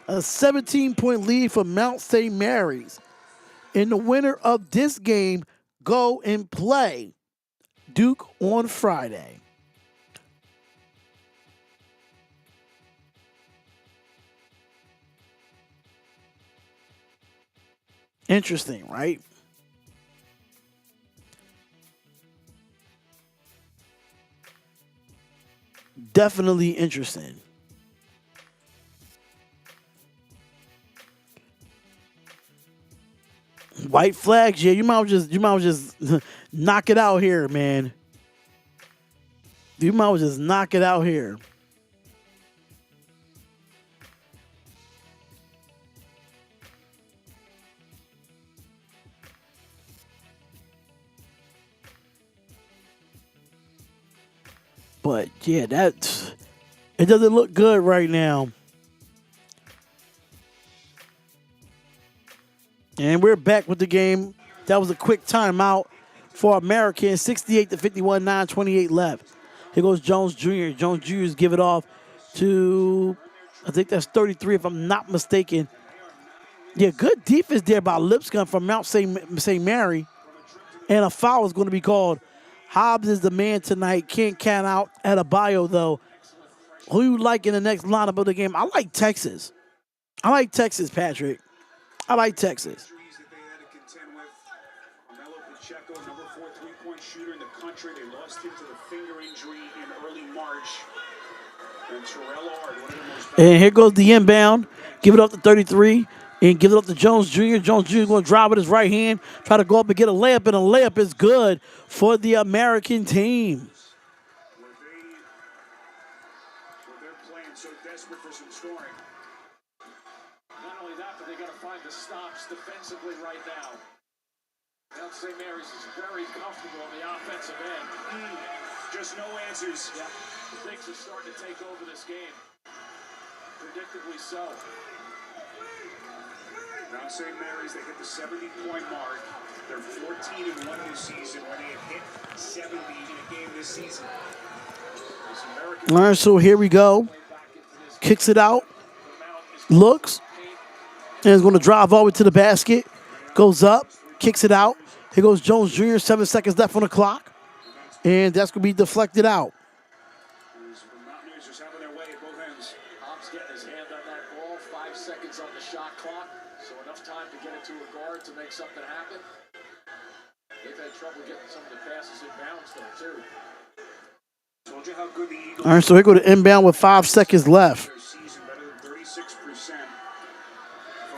A 17-point lead for Mount St. Mary's. And the winner of this game go and play Duke on Friday. Interesting, right? Definitely interesting. White flags, yeah, you might as well just knock it out here, man. You might as well just knock it out here. But yeah, it doesn't look good right now. And we're back with the game. That was a quick timeout for Americans. 68-51, 9:28 left. Here goes Jones Jr. Jones Jr. give it off to, I think that's 33 if I'm not mistaken. Yeah, good defense there by Lipscomb from Mount St. Mary. And a foul is going to be called. Hobbs is the man tonight. Can't count out Adebayo, though. Who you like in the next lineup of the game? I like Texas. I like Texas, Patrick. I like Texas. Injuries that they had to contend with. Carmelo Pacheco, number 4 three-point shooter in the country. They lost him to the finger injury in early March. And Terrell Ard, one of the most... And here goes the inbound. Give it up to 33. And give it up to Jones Jr. Jones Jr. is going to drive with his right hand. Try to go up and get a layup. And a layup is good for the American team. They're playing so desperate for some scoring. the stops defensively right now. Mount St. Mary's is very comfortable on the offensive end. Just no answers. Yeah, things are starting to take over this game. Predictably so. Mount St. Mary's, they hit the 70-point mark. They're 14-1 this season when they have hit 70 in a game this season. All right, so here we go. Kicks it out. Looks. And is going to drive all the way to the basket. Goes up. Kicks it out. Here goes Jones Jr. 7 seconds left on the clock. And that's going to be deflected out. The Mountaineers just having their way at both ends. Hobbs getting his hand on that ball. 5 seconds on the shot clock. So enough time to get it to a guard to make something happen. They've had trouble getting some of the passes in bounds though, too. Told you how good the Eagles All right, so here go to inbound with 5 seconds left. their season, better than 36%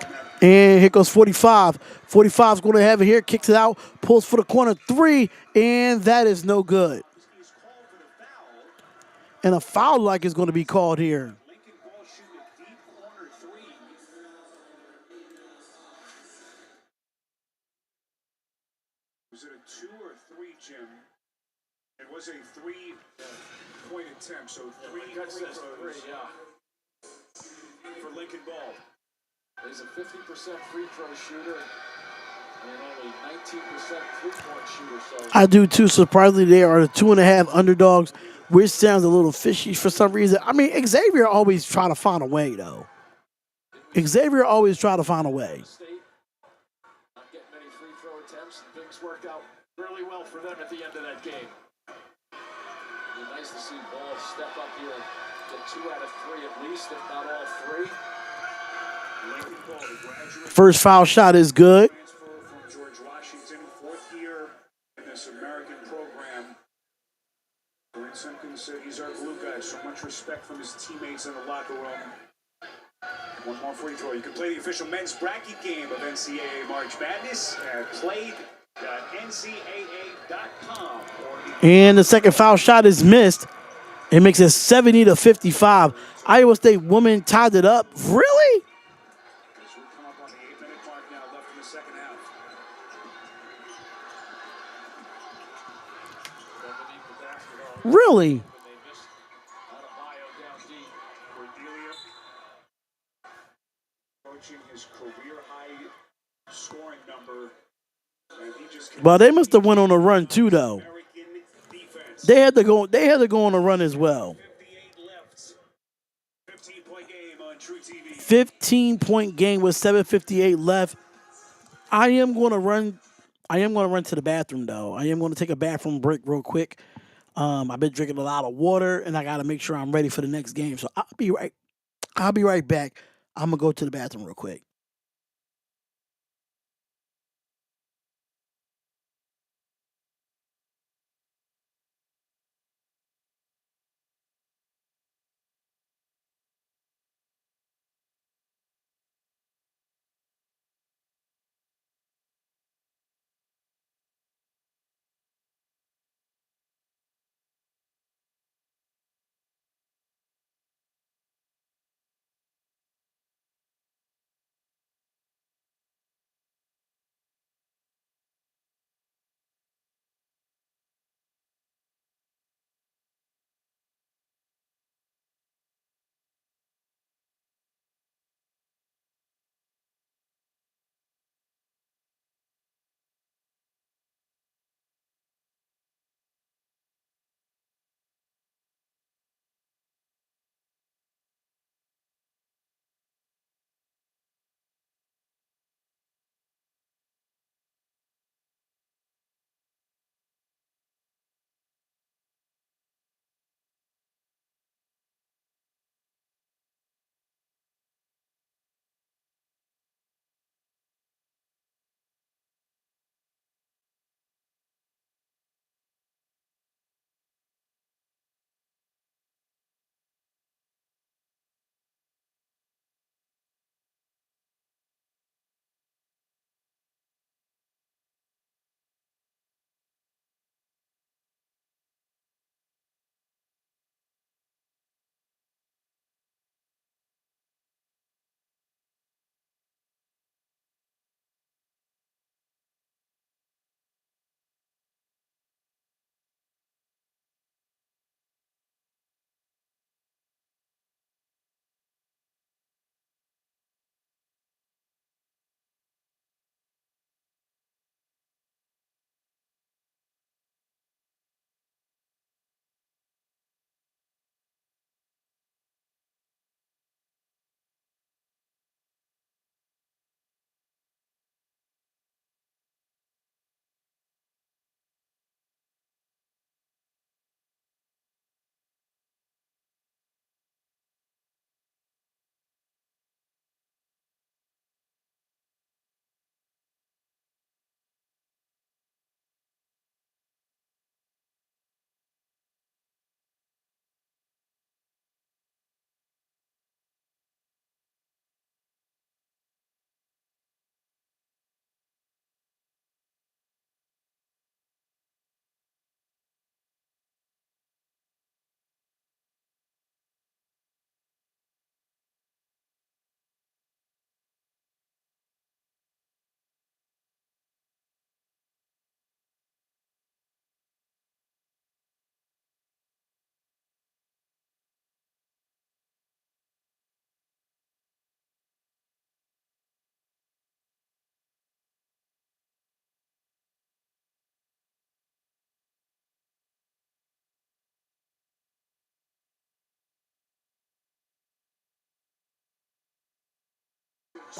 from that. And here goes 45. 45's going to have it here. Kicks it out. Pulls for the corner 3. And that is no good. He's called for the foul. And a foul like is going to be called here. Lincoln Ball shooting a deep corner 3. Was it a 2 or 3, Jim? It was a 3-point attempt, so 3 That free says throws 3, yeah. for Lincoln Ball. He's a 50% free throw shooter and only 19% three-point shooter. So I do too. Surprisingly, they are the 2.5 underdogs, which sounds a little fishy for some reason. I mean, Xavier always try to find a way, though. Xavier always try to find a way. State not getting many free throw attempts, and things worked out really well for them at the end of that game. It'd be nice to see Ball step up here and get 2 out of 3 at least, if not all 3. Lincoln Ball, the graduate First foul shot is good. transfer from George Washington, 4th year in this American program. Glenn Simpkins said he's our glue guy. So much respect from his teammates in the locker room. One more free throw. You can play the official men's bracket game of NCAA March Madness at play.ncaa.com. And the second foul shot is missed. It makes it 70-55. Iowa State woman tied it up. Really? As we come up on the 8-minute mark now left in the second half. Underneath the basket already. Really? And they missed on a bio down deep. Cordelia approaching his career high scoring number. And he just Well, they must have went on a run too, though. American defense. They had to go. They had to go on a run as well. 58 left. 15-point game on True TV. 15-point game with 7:58 left. I am going to run. I am going to run to the bathroom though. I am going to take a bathroom break real quick. I've been drinking a lot of water, and I got to make sure I'm ready for the next game. So I'll be right. I'll be right back. I'm gonna go to the bathroom real quick.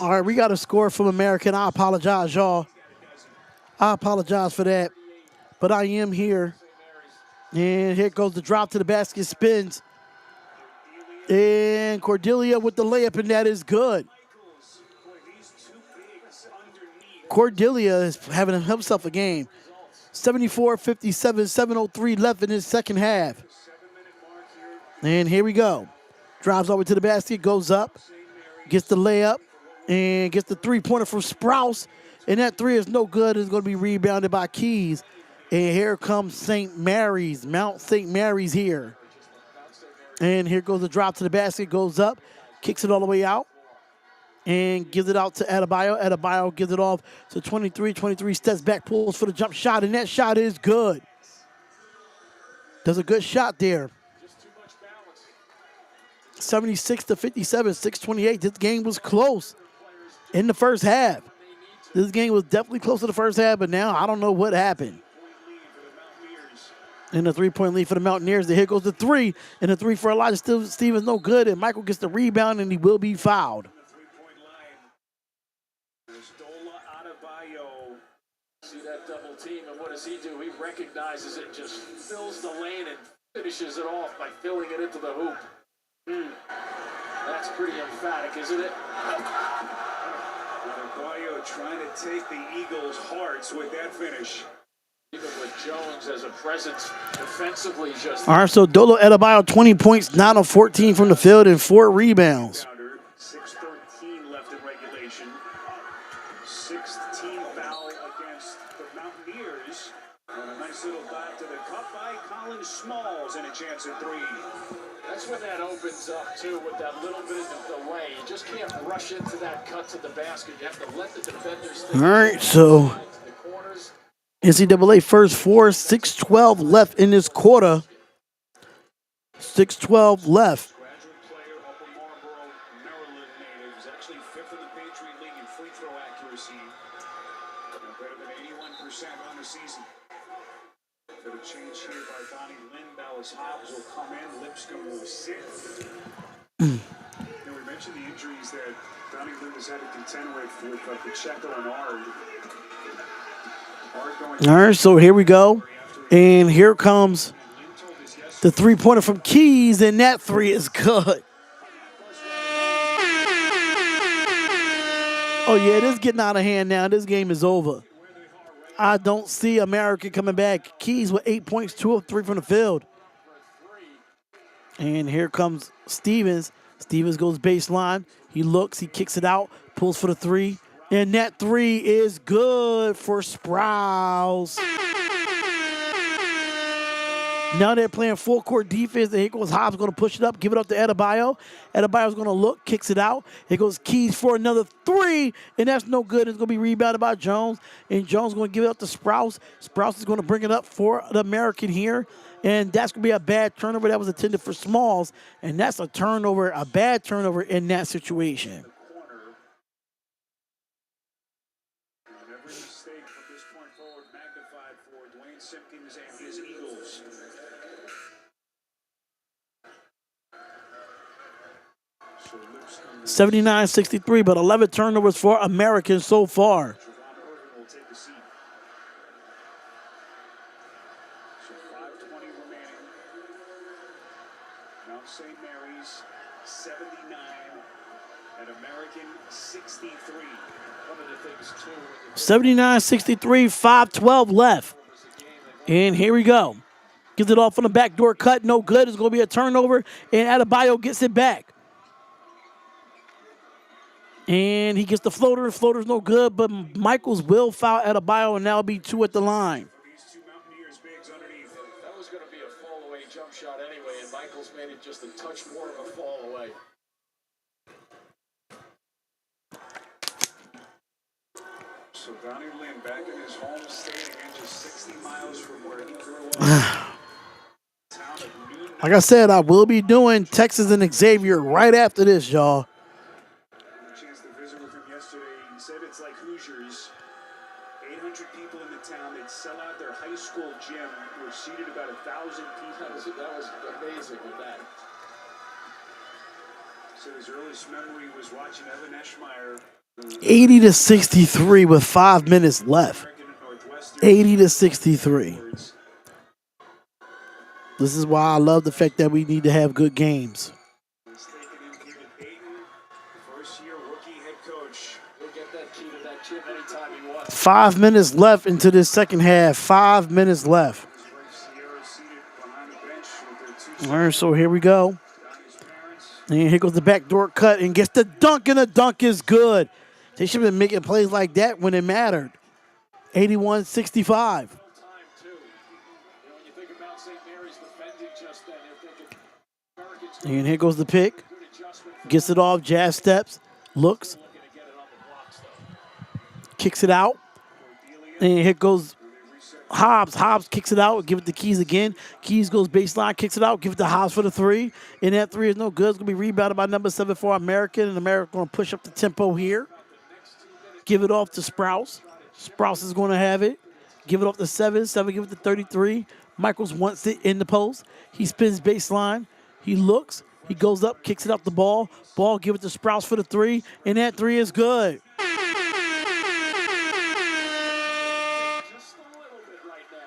All right, we got a score from American. I apologize, y'all. I apologize for that. But I am here. And here goes the drop to the basket, spins. And Cordelia with the layup, and that is good. Cordelia is having himself a game. 74-57, 7:03 left in his second half. And here we go. Drives over to the basket, goes up, gets the layup, and gets the three-pointer from Sprouse. And that three is no good. It's going to be rebounded by Keys. And here comes St. Mary's, Mount St. Mary's here. And here goes the drop to the basket, goes up, kicks it all the way out, and gives it out to Adebayo. Adebayo gives it off to 23. 23 steps back, pulls for the jump shot, and that shot is good. Does a good shot there. 76-57, 6:28. This game was close in the first half. This game was definitely close to the first half, but now I don't know what happened. And the three-point lead for the Mountaineers. Here goes the three, and the three for Elijah Stevens no good, and Michael gets the rebound, and he will be fouled. See that double team, and what does he do? He recognizes it, just fills the lane and finishes it off by filling it into the hoop. That's pretty emphatic, isn't it? Adebayo trying to take the Eagles' hearts with that finish. Even with Jones as a presence defensively, just... All right, so Dolo Adebayo, 20 points, 9 of 14 from the field, and 4 rebounds. 6:13 left in regulation. 6th team foul against the Mountaineers. And a nice little dive to the cup by Colin Smalls, and a chance at three. That's when that opens up, too, with that little bit of delay. You just can't rush into that cut to the basket. You have to let the defenders... All right, so... NCAA first four, 6:12 left in this quarter. 6:12 left. Graduate player, Upper Marlboro, Maryland native. He's actually 5th in the Patriot League in free throw accuracy. Better than 81% on the season. Got a change here by Donnie Lynn. Dallas Hobbs will come in. Lipscomb will sit. We mentioned the injuries that Donnie Lynn has had to contend with Pacheco and Ard. All right, so here we go. And here comes the three-pointer from Keys, and that three is good. Oh, yeah, this is getting out of hand now. This game is over. I don't see America coming back. Keys with 8 points, 2 of 3 from the field. And here comes Stevens. Stevens goes baseline. He looks, he kicks it out, pulls for the three. And that three is good for Sprouse. Now they're playing full court defense. And here goes Hobbs going to push it up, give it up to Adebayo. Adebayo's going to look, kicks it out. Here goes Keys for another three, and that's no good. It's going to be rebounded by Jones, and Jones going to give it up to Sprouse. Sprouse is going to bring it up for the American here, and that's going to be a bad turnover that was intended for Smalls, and that's a turnover, a bad turnover in that situation. Every mistake from this point forward magnified for Dwayne Simpkins and his Eagles. 79-63, but 11 turnovers for Americans so far. Javon Irvin will take a seat. So 5:20 remaining. Mount St. Mary's 79 and American 63. 79-63, 5:12 left. And here we go. Gives it off on the backdoor cut. No good. It's going to be a turnover. And Adebayo gets it back. And he gets the floater. Floater's no good, but Michaels will foul Adebayo, and that'll be 2 at the line. These two Mountaineers bigs underneath. That was going to be a fall-away jump shot anyway, and Michaels made it just a touch more of a fall-away. So Donnie Lynn back in his home state again, just 60 miles from where he grew up. Like I said, I will be doing Texas and Xavier right after this, y'all. A chance to visit with him yesterday. He said it's like Hoosiers. 800 people in the town. They'd sell out their high school gym. We're seated about 1,000 people. That was amazing with that. So his earliest memory was watching Evan Eschmeyer 80-63 with 5 minutes left. 80-63. This is why I love the fact that we need to have good games. First-year rookie head coach. He'll get that key to that chip anytime he wants. 5 minutes left into this second half. 5 minutes left. His wife Sierra seated behind the bench with their two All right, so here we go. And here goes the backdoor cut and gets the dunk, and the dunk is good. They should have been making plays like that when it mattered. 81-65. Time, too. When you think about St. Mary's defending just then, you're thinking Americans And here goes the pick. good adjustment for Gets it off, jab steps, looks, looking to get it on the blocks, though. kicks it out. And here goes Hobbs. Hobbs kicks it out, give it to Keys again. Keys goes baseline, kicks it out, give it to Hobbs for the three. And that three is no good. It's going to be rebounded by number 7 for American. And American going to push up the tempo here. Give it off to Sprouse. Sprouse is going to have it. Give it off to 7. 7 give it to 33. Michaels wants it in the post. He spins baseline. He looks. He goes up, kicks it up the ball. Ball, give it to Sprouse for the three. And that three is good. Just a little bit right now.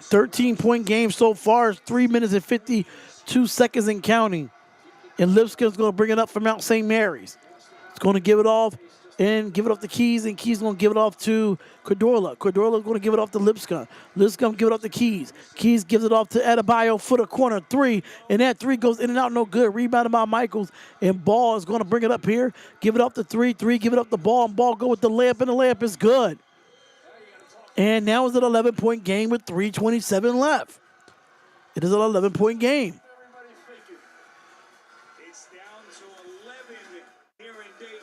13-point game so far. 3 minutes and 52 seconds and counting. And Lipscomb's going to bring it up for Mount St. Mary's. It's going to give it off and give it off to Keys, and Keys going to give it off to Cordorla. Cordorla going to give it off to Lipscomb. Lipscomb give it off to Keys. Keys gives it off to Adebayo for the corner three, and that three goes in and out, no good. Rebounded by Michaels, and Ball is going to bring it up here. Give it off to 3-3, give it up the Ball, and Ball go with the layup, and the layup is good. And now it's an 11-point game with 3:27 left. It is an 11-point game. It's down to 11 here in Dayton.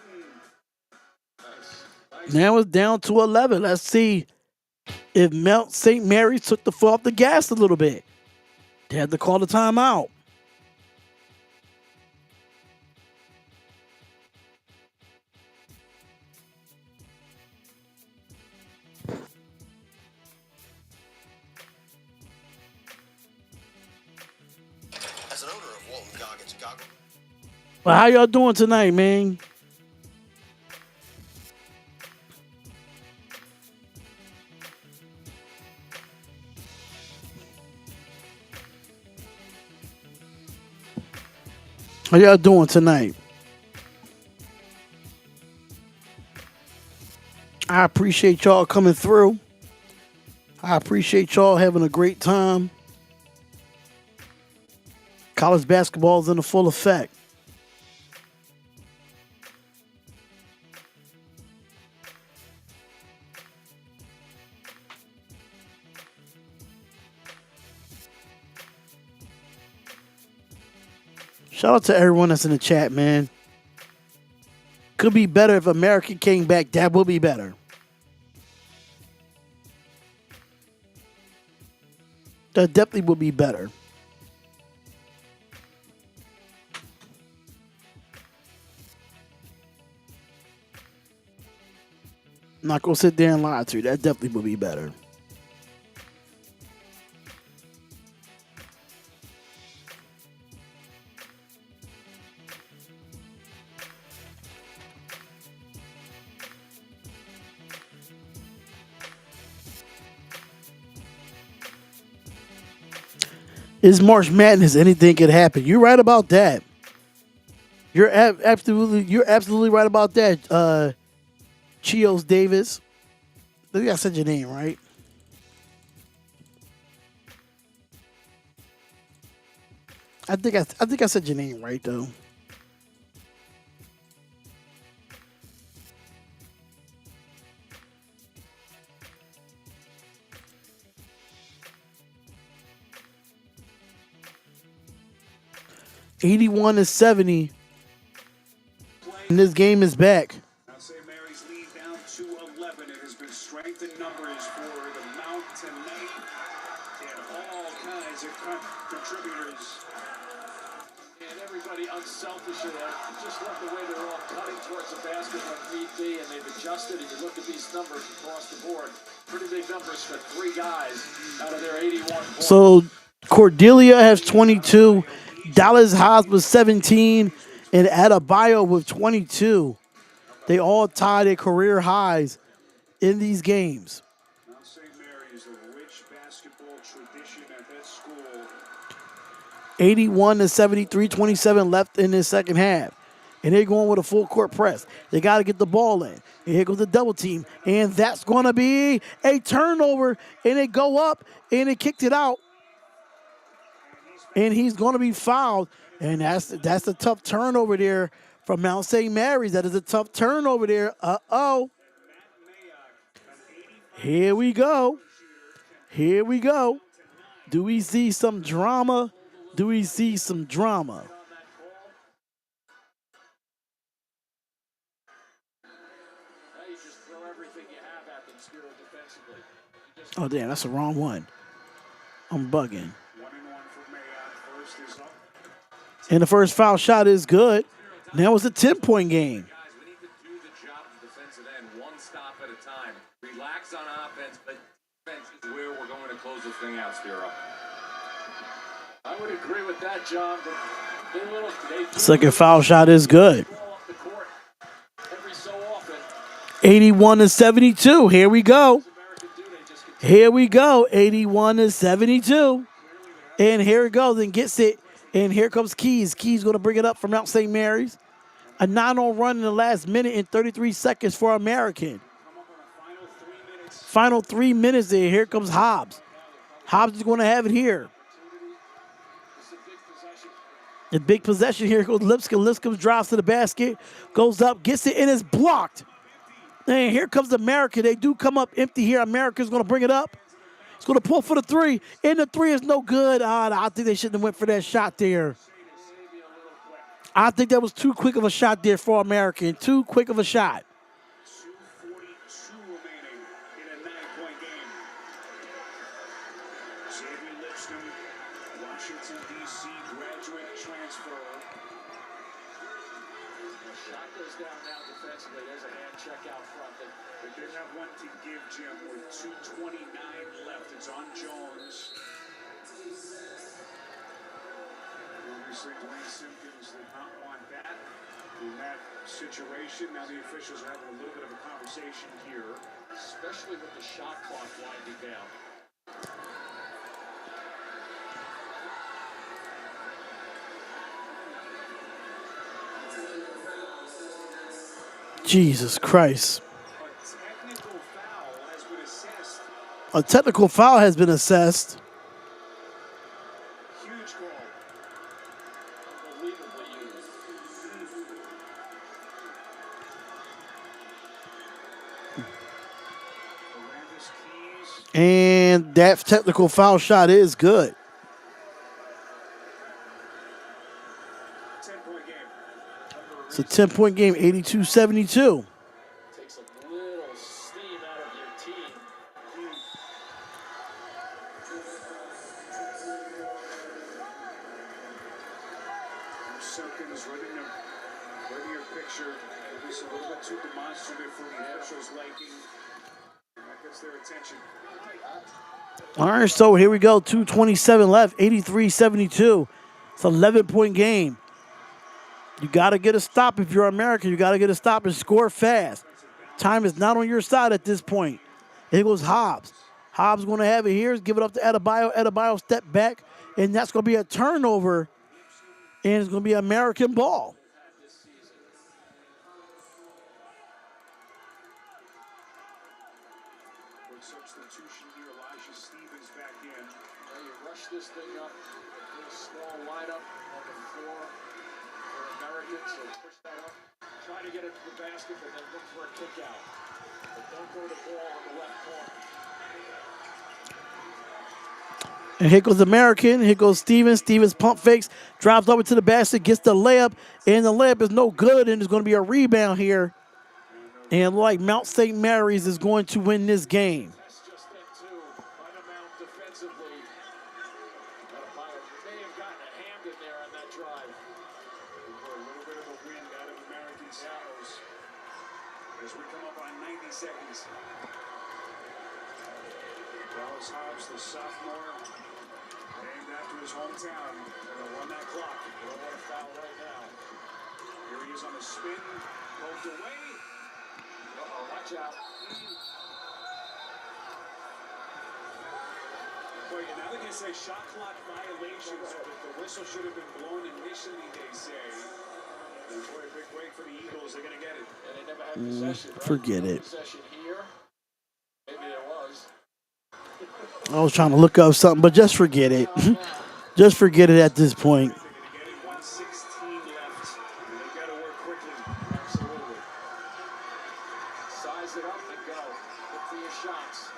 Now it's down to 11. Let's see if Mount St. Mary's took the foot off the gas a little bit. They had to call the timeout. As an owner of Walton Goggins Goggles. Well, how y'all doing tonight, man? How y'all doing tonight? I appreciate y'all coming through. I appreciate y'all having a great time. College basketball is in full effect. Shout out to everyone that's in the chat, man. Could be better if American came back. That would be better. That definitely would be better. I'm not going to sit there and lie to you. That definitely would be better. It's March Madness. Anything could happen. You're right about that. You're absolutely right about that. Chios Davis. I think I said your name right. I think I said your name right though. $81-70. And this game is back. Now St. Mary's lead down to 11. It has been strength in numbers for the Mountaineers and all kinds of contributors. And everybody unselfish in there. Just love the way they're all cutting towards the basket when need be, and they've adjusted. And you look at these numbers across the board. Pretty big numbers for 3 guys out of their 81 points. So Cordelia has 22. Dallas Haas with 17. And Adebayo with 22. They all tie their career highs in these games. Mount St. Mary's, a rich basketball tradition at that school. 81 to 73, 27 left in this second half. And they're going with a full court press. They got to get the ball in. And here goes the double team. And that's going to be a turnover. And they go up and they kicked it out. And he's going to be fouled. And that's a tough turnover there from Mount St. Mary's. That is a tough turnover there. Uh-oh. Here we go. Here we go. Do we see some drama? Do we see some drama? Oh, damn, that's the wrong one. I'm bugging. And the first foul shot is good. Now it's a 10-point game. Guys, we need to do the job of the defensive end, one stop at a time. Relax on offense, but defense is where we're going to close this thing out, Spiro. I would agree with that, John. But Second foul shot is good. every so often, 81 to 72. Here we go. Here we go. 81 to 72. And here it goes and gets it. And here comes Keys. Keys going to bring it up from Mount St. Mary's. A 9-0 run in the last minute and 33 seconds for American. Final 3 minutes there. Here comes Hobbs. Hobbs is going to have it here. A big possession here goes Lipscomb. Lipscomb drives to the basket, goes up, gets it, and it's blocked. And here comes America. They do come up empty here. America's going to bring it up. It's going to pull for the three, and the three is no good. I think they shouldn't have went for that shot there. I think that was too quick of a shot there for American. Too quick of a shot. 2:42 remaining in a 9-point game. Xavier Lipscomb, Washington, D.C. graduate transfer. the shot goes down now defensively. There's a hand check out front. They did have one to give, Jim, with 2:29 left. It's on Jones. Obviously, Dwayne Simpkins did not want that in that situation. Now the officials are having a little bit of a conversation here. Especially with the shot clock winding down. Jesus Christ. A technical foul has been assessed. A technical foul has been assessed. Huge call. Unbelievably used. Mirandus Keys. And that technical foul shot is good. 10-point game. It's a 10-point game, 82-72. Takes a little steam out of your team. Simpkins running a picture. At least a little bit too demonstrative for the officials' liking. That gets their attention. All right, so here we go. 2:27 left, 83-72. It's an 11-point game. You got to get a stop if you're American. You got to get a stop and score fast. Time is not on your side at this point. Here goes Hobbs. Hobbs going to have it here. Give it up to Adebayo. Adebayo step back, and that's going to be a turnover, and it's going to be American ball. Good substitution here. Elijah Stevens back in. Now you rush this thing up. A small lineup on the floor for Americans. So push that up. Try to get it to the basket, but then look for a kick out. But don't throw the ball on the left corner. And here goes American. Here goes Stevens. Stevens pump fakes. Drives over to the basket. Gets the layup. And the layup is no good. And there's going to be a rebound here. And like Mount St. Mary's is going to win this game. That's just that too. By the Mount defensively. Adebayo may have gotten a hand in there on that drive. For a little bit of a wind out of American Saddles as we come up on 90 seconds. Dallas Hobbs, the sophomore, named after his hometown, gonna run that clock. Don't want to foul right now. Here he is on the spin, poked away. Watch out. Well, now they're going to say shot clock violations, but the whistle should have been blown initially, they say. And boy, a big break for the Eagles. They're going to get it. And they never had possession, right? Forget No it. possession here. Maybe there was. I was trying to look up something, but just forget it. Just forget it at this point. They're going to get it. 1:16 left. And they've got to work quickly. Absolutely. Size it up and go. Look for your shots.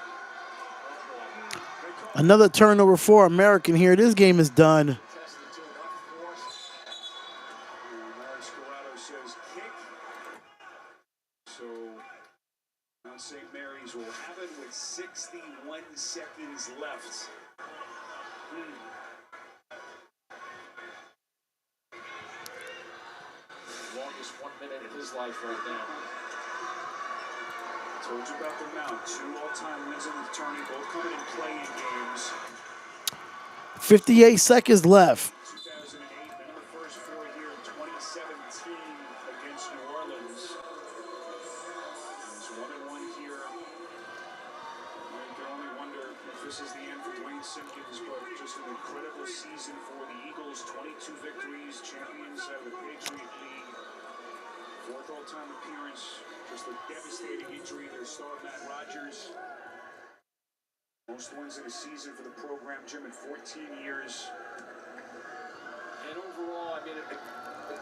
Another turnover for American here. This game is done. Tested to enough force. Lars Corrado says kick. So Mount St. Mary's will have it with 61 seconds left. Longest 1 minute of his life right now. Told you about the Mount. 2 all-time wins in the tourney, both coming in play-in games. 58 seconds left. 2008, then the first 4 here in 2017 against New Orleans. It's 1-1 here. You can only wonder if this is the end for Dwayne Simpkins, but just an incredible season for the Eagles. 22 victories, champions out of the Patriot League. 4th all-time appearance. Just a devastating injury. Their star, Matt Rogers. Most wins in a season for the program, Jim, in 14 years. And overall, I mean, a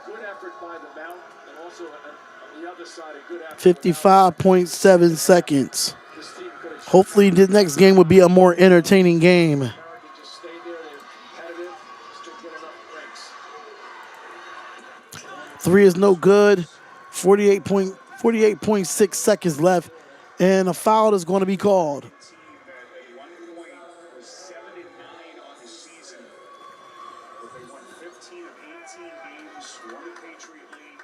good effort by the Mount, and also on the other side, a good effort. 55.7 seconds. This team could have Hopefully the next game will be a more entertaining game. American just stay there and competitive, just to get enough breaks. 3 is no good. 48.6 seconds left. And a foul is going to be called. Team that at one point was 7-9 on the season, but they won 15 of 18 games, won the Patriot League.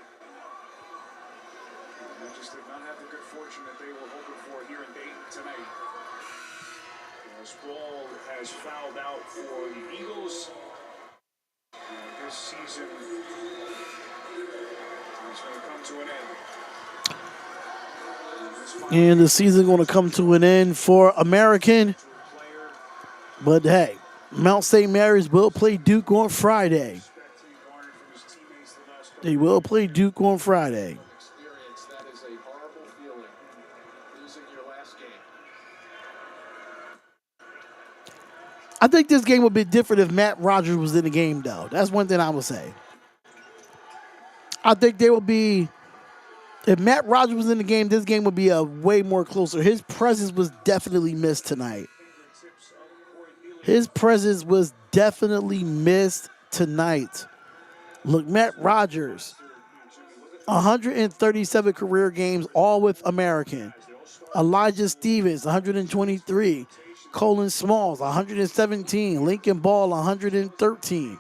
And they just did not have the good fortune that they were hoping for here in Dayton tonight. As Ball has fouled out for the Eagles. And this season is going to come to an end. And the season going to come to an end for American. But hey, Mount St. Mary's will play Duke on Friday. They will play Duke on Friday. Experience, that is a horrible feeling, losing your last game. I think this game would be different if Matt Rogers was in the game, though. That's one thing I would say. I think there will be, if Matt Rogers was in the game, this game would be a way more closer. His presence was definitely missed tonight. His presence was definitely missed tonight. Look, Matt Rogers, 137 career games, all with American. Elijah Stevens, 123. Colin Smalls, 117. Lincoln Ball, 113.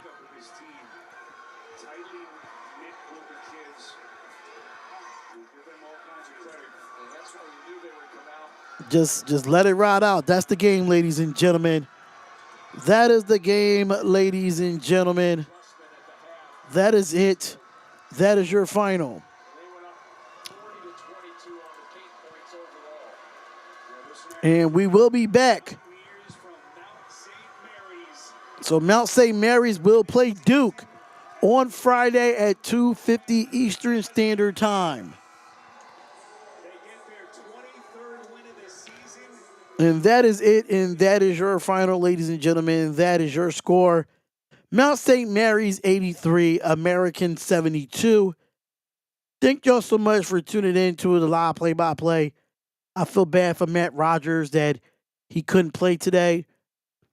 Just let it ride out. That's the game, ladies and gentlemen. That is the game, ladies and gentlemen. That is it. That is your final. And we will be back. So Mount St. Mary's will play Duke on Friday at 2:50 Eastern Standard Time. And that is it, and that is your final, ladies and gentlemen. That is your score. Mount St. Mary's 83, American 72. Thank y'all so much for tuning in to the live play-by-play. I feel bad for Matt Rogers that he couldn't play today.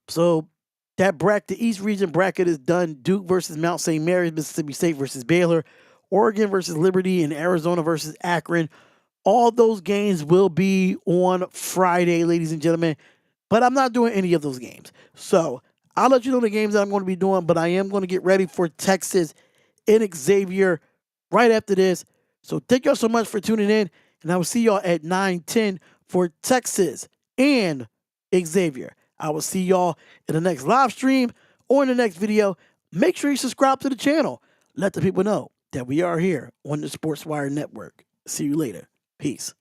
So that bracket, the East Region bracket is done. Duke versus Mount St. Mary's, Mississippi State versus Baylor, Oregon versus Liberty, and Arizona versus Akron. All those games will be on Friday, ladies and gentlemen. But I'm not doing any of those games. So I'll let you know the games that I'm going to be doing, but I am going to get ready for Texas and Xavier right after this. So thank y'all so much for tuning in, and I will see y'all at 9:10 for Texas and Xavier. I will see y'all in the next live stream or in the next video. Make sure you subscribe to the channel. Let the people know that we are here on the Sports Wire Network. See you later. Peace.